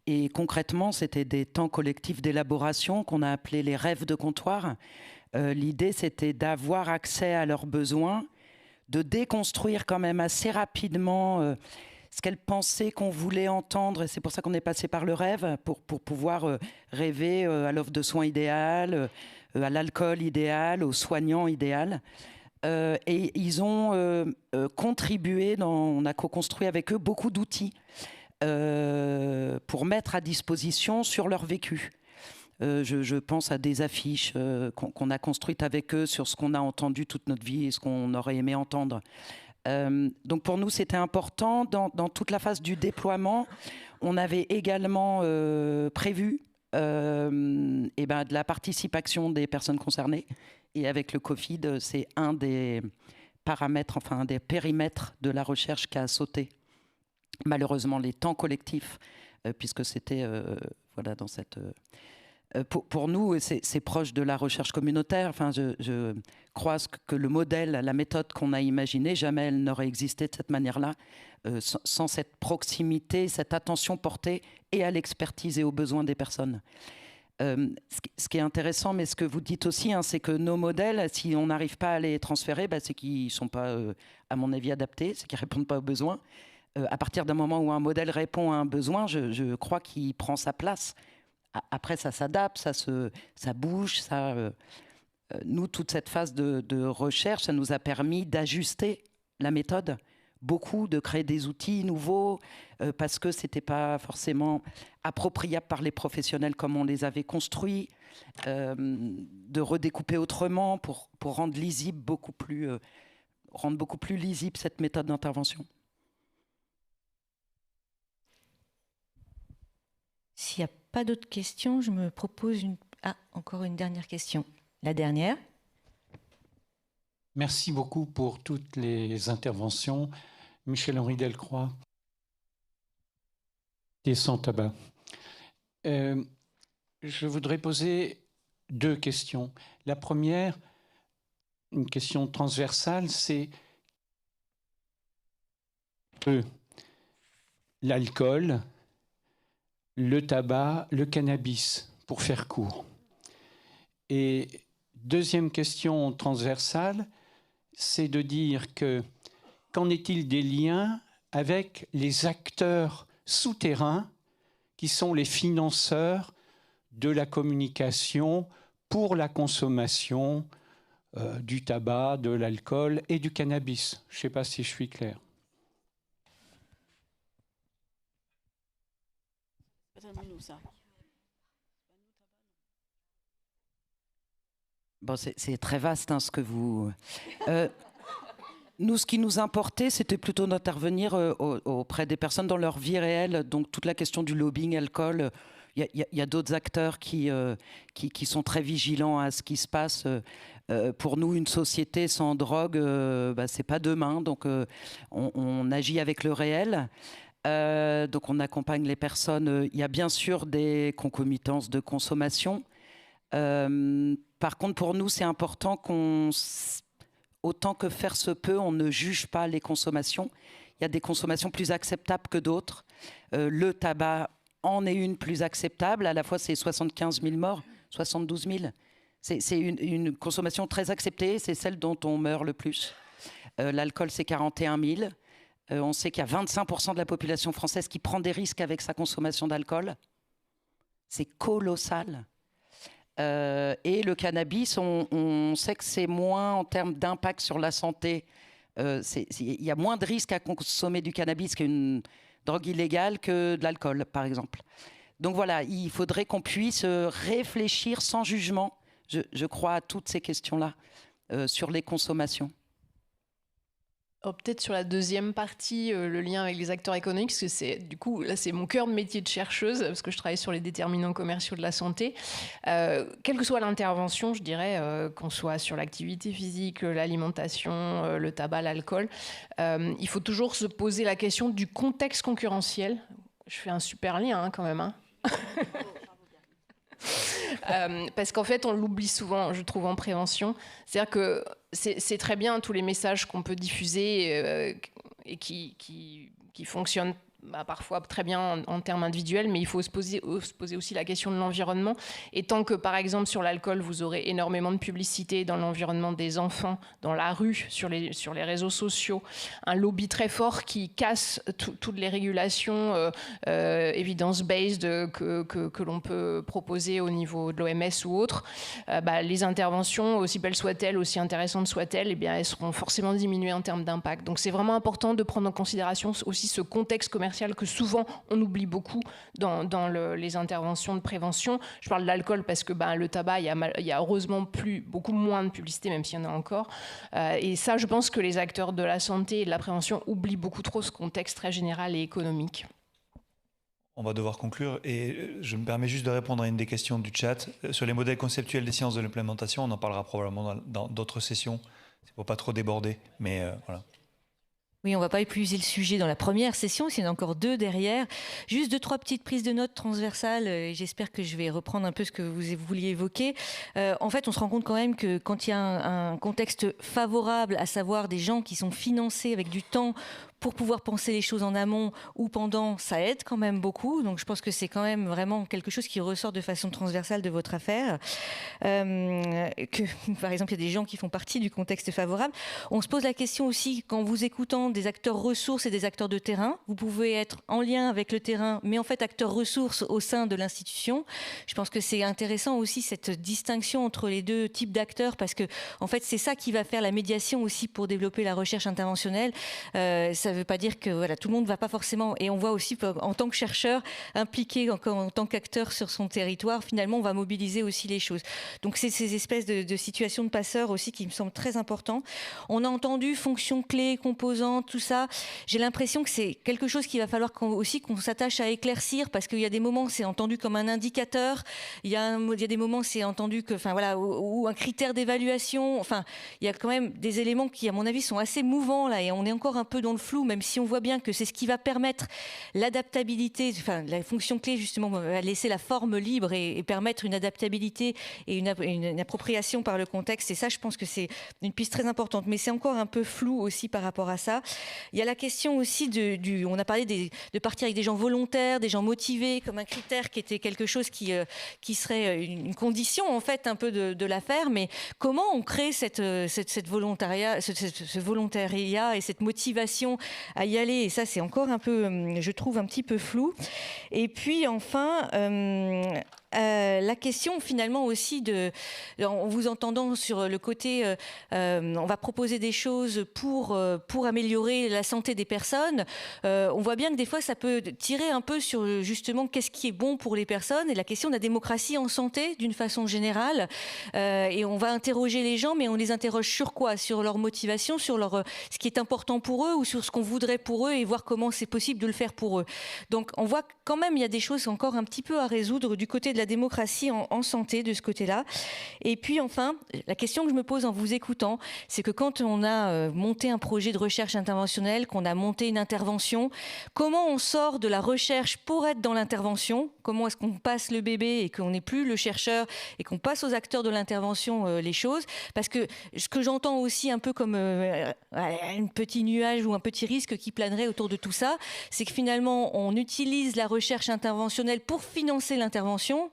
Et concrètement, c'était des temps collectifs d'élaboration qu'on a appelés les rêves de comptoir. L'idée, c'était d'avoir accès à leurs besoins, de déconstruire quand même assez rapidement ce qu'elles pensaient qu'on voulait entendre. Et c'est pour ça qu'on est passé par le rêve, pour pouvoir rêver à l'offre de soins idéale, à l'alcool idéal, aux soignants idéal. Et ils ont contribué, on a co-construit avec eux beaucoup d'outils pour mettre à disposition sur leur vécu. Je pense à des affiches qu'on a construites avec eux sur ce qu'on a entendu toute notre vie et ce qu'on aurait aimé entendre. Donc pour nous, c'était important. Dans toute la phase du déploiement, on avait également prévu de la participation des personnes concernées. Et avec le Covid, c'est un des paramètres, enfin un des périmètres de la recherche qui a sauté. Malheureusement, les temps collectifs, puisque c'était dans cette... Pour nous, c'est proche de la recherche communautaire. Enfin, je crois que le modèle, la méthode qu'on a imaginée, jamais elle n'aurait existé de cette manière-là, sans cette proximité, cette attention portée et à l'expertise et aux besoins des personnes. Ce qui est intéressant, mais ce que vous dites aussi, c'est que nos modèles, si on n'arrive pas à les transférer, c'est qu'ils ne sont pas, à mon avis, adaptés, c'est qu'ils ne répondent pas aux besoins. À partir d'un moment où un modèle répond à un besoin, je crois qu'il prend sa place. Après, ça s'adapte, ça bouge. Nous, toute cette phase de recherche, ça nous a permis d'ajuster la méthode, beaucoup, de créer des outils nouveaux, parce que ce n'était pas forcément appropriable par les professionnels comme on les avait construits, de redécouper autrement pour rendre lisible beaucoup plus lisible cette méthode d'intervention. S'il n'y a pas d'autres questions, je me propose encore une dernière question. La dernière. Merci beaucoup pour toutes les interventions. Michel-Henri Delcroix et Sans Tabac. Je voudrais poser 2 questions. La première, une question transversale, c'est l'alcool, le tabac, le cannabis, pour faire court. Et deuxième question transversale, c'est de dire que qu'en est-il des liens avec les acteurs souterrains qui sont les financeurs de la communication pour la consommation du tabac, de l'alcool et du cannabis. Je ne sais pas si je suis clair. Bon, c'est très vaste ce que vous... Nous, ce qui nous importait, c'était plutôt d'intervenir auprès des personnes dans leur vie réelle. Donc, toute la question du lobbying alcool, il y a d'autres acteurs qui sont très vigilants à ce qui se passe. Pour nous, une société sans drogue, c'est pas demain. Donc, on agit avec le réel. Donc, on accompagne les personnes. Il y a bien sûr des concomitances de consommation. Par contre, pour nous, c'est important autant que faire se peut, on ne juge pas les consommations. Il y a des consommations plus acceptables que d'autres. Le tabac en est une plus acceptable. À la fois, c'est 75 000 morts, 72 000. C'est une consommation très acceptée. C'est celle dont on meurt le plus. L'alcool, c'est 41 000. On sait qu'il y a 25% de la population française qui prend des risques avec sa consommation d'alcool. C'est colossal. Et le cannabis, on sait que c'est moins en termes d'impact sur la santé. Il y a moins de risques à consommer du cannabis qu'une drogue illégale que de l'alcool, par exemple. Donc voilà, il faudrait qu'on puisse réfléchir sans jugement, je crois, à toutes ces questions-là, sur les consommations. Peut-être sur la deuxième partie, le lien avec les acteurs économiques, parce que c'est mon cœur de métier de chercheuse, parce que je travaille sur les déterminants commerciaux de la santé. Quelle que soit l'intervention, je dirais, qu'on soit sur l'activité physique, l'alimentation, le tabac, l'alcool, il faut toujours se poser la question du contexte concurrentiel. Je fais un super lien quand même. Parce qu'en fait, on l'oublie souvent, je trouve, en prévention. C'est-à-dire que c'est très bien tous les messages qu'on peut diffuser et qui fonctionnent parfois très bien en termes individuels, mais il faut se poser aussi la question de l'environnement. Et tant que, par exemple, sur l'alcool, vous aurez énormément de publicité dans l'environnement des enfants, dans la rue, sur les réseaux sociaux, un lobby très fort qui casse toutes les régulations evidence-based que l'on peut proposer au niveau de l'OMS ou autre, les interventions, aussi belles soient-elles, aussi intéressantes soient-elles, eh bien, elles seront forcément diminuées en termes d'impact. Donc c'est vraiment important de prendre en considération aussi ce contexte commercial que souvent on oublie beaucoup dans les interventions de prévention. Je parle de l'alcool parce que le tabac, il y a heureusement beaucoup moins de publicité, même s'il y en a encore. Et ça, je pense que les acteurs de la santé et de la prévention oublient beaucoup trop ce contexte très général et économique. On va devoir conclure et je me permets juste de répondre à une des questions du chat. Sur les modèles conceptuels des sciences de l'implémentation, on en parlera probablement dans d'autres sessions. C'est pour pas trop déborder, mais voilà. Oui, on ne va pas épuiser le sujet dans la première session, il y en a encore 2 derrière. Juste 2-3 petites prises de notes transversales, et j'espère que je vais reprendre un peu ce que vous vouliez évoquer. En fait, on se rend compte quand même que quand il y a un contexte favorable, à savoir des gens qui sont financés avec du temps pour pouvoir penser les choses en amont ou pendant, ça aide quand même beaucoup. Donc je pense que c'est quand même vraiment quelque chose qui ressort de façon transversale de votre affaire. Par exemple, il y a des gens qui font partie du contexte favorable. On se pose la question aussi, quand vous écoutant des acteurs ressources et des acteurs de terrain, vous pouvez être en lien avec le terrain, mais en fait acteurs ressources au sein de l'institution. Je pense que c'est intéressant aussi cette distinction entre les 2 types d'acteurs, parce que en fait c'est ça qui va faire la médiation aussi pour développer la recherche interventionnelle. Ça ça ne veut pas dire que voilà, tout le monde ne va pas forcément... Et on voit aussi, en tant que chercheur, impliqué en tant qu'acteur sur son territoire, finalement, on va mobiliser aussi les choses. Donc, c'est ces espèces de situations de passeurs aussi qui me semblent très importantes. On a entendu fonctions clés, composantes, tout ça. J'ai l'impression que c'est quelque chose qu'il va falloir qu'on s'attache à éclaircir, parce qu'il y a des moments, c'est entendu comme un indicateur. Il y a des moments, c'est entendu que, enfin voilà, ou un critère d'évaluation. Enfin, il y a quand même des éléments qui, à mon avis, sont assez mouvants là, et on est encore un peu dans le flou, même si on voit bien que c'est ce qui va permettre l'adaptabilité. Enfin, la fonction clé justement va laisser la forme libre et permettre une adaptabilité et une appropriation par le contexte. Et ça, je pense que c'est une piste très importante. Mais c'est encore un peu flou aussi par rapport à ça. Il y a la question aussi on a parlé de partir avec des gens volontaires, des gens motivés, comme un critère qui était quelque chose qui serait une condition en fait un peu de l'affaire. Mais comment on crée ce volontariat et cette motivation à y aller? Et ça, c'est encore un peu, je trouve, un petit peu flou. Et puis enfin, la question finalement aussi en vous entendant sur le côté, on va proposer des choses pour améliorer la santé des personnes. On voit bien que des fois ça peut tirer un peu sur justement qu'est-ce qui est bon pour les personnes et la question de la démocratie en santé d'une façon générale. Et on va interroger les gens, mais on les interroge sur quoi? Sur leur motivation, sur ce qui est important pour eux ou sur ce qu'on voudrait pour eux et voir comment c'est possible de le faire pour eux. Donc on voit quand même il y a des choses encore un petit peu à résoudre du côté de la démocratie en santé de ce côté-là. Et puis enfin, la question que je me pose en vous écoutant, c'est que quand on a monté un projet de recherche interventionnelle, qu'on a monté une intervention, comment on sort de la recherche pour être dans l'intervention? Comment est-ce qu'on passe le bébé et qu'on n'est plus le chercheur et qu'on passe aux acteurs de l'intervention les choses? Parce que ce que j'entends aussi un peu comme un petit nuage ou un petit risque qui planerait autour de tout ça, c'est que finalement on utilise la recherche interventionnelle pour financer l'intervention,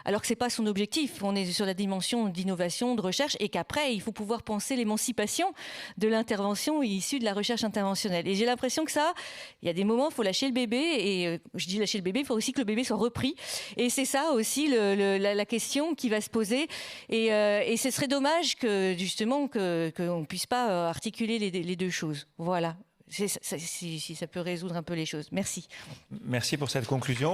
alors que ce n'est pas son objectif. On est sur la dimension d'innovation, de recherche, et qu'après, il faut pouvoir penser l'émancipation de l'intervention issue de la recherche interventionnelle. Et j'ai l'impression que ça, il y a des moments, il faut lâcher le bébé, et je dis lâcher le bébé, il faut aussi que le bébé soit repris. Et c'est ça aussi la question qui va se poser. Et ce serait dommage que, justement, qu'on ne puisse pas articuler les deux choses. Voilà. Si ça peut résoudre un peu les choses. Merci. Merci pour cette conclusion.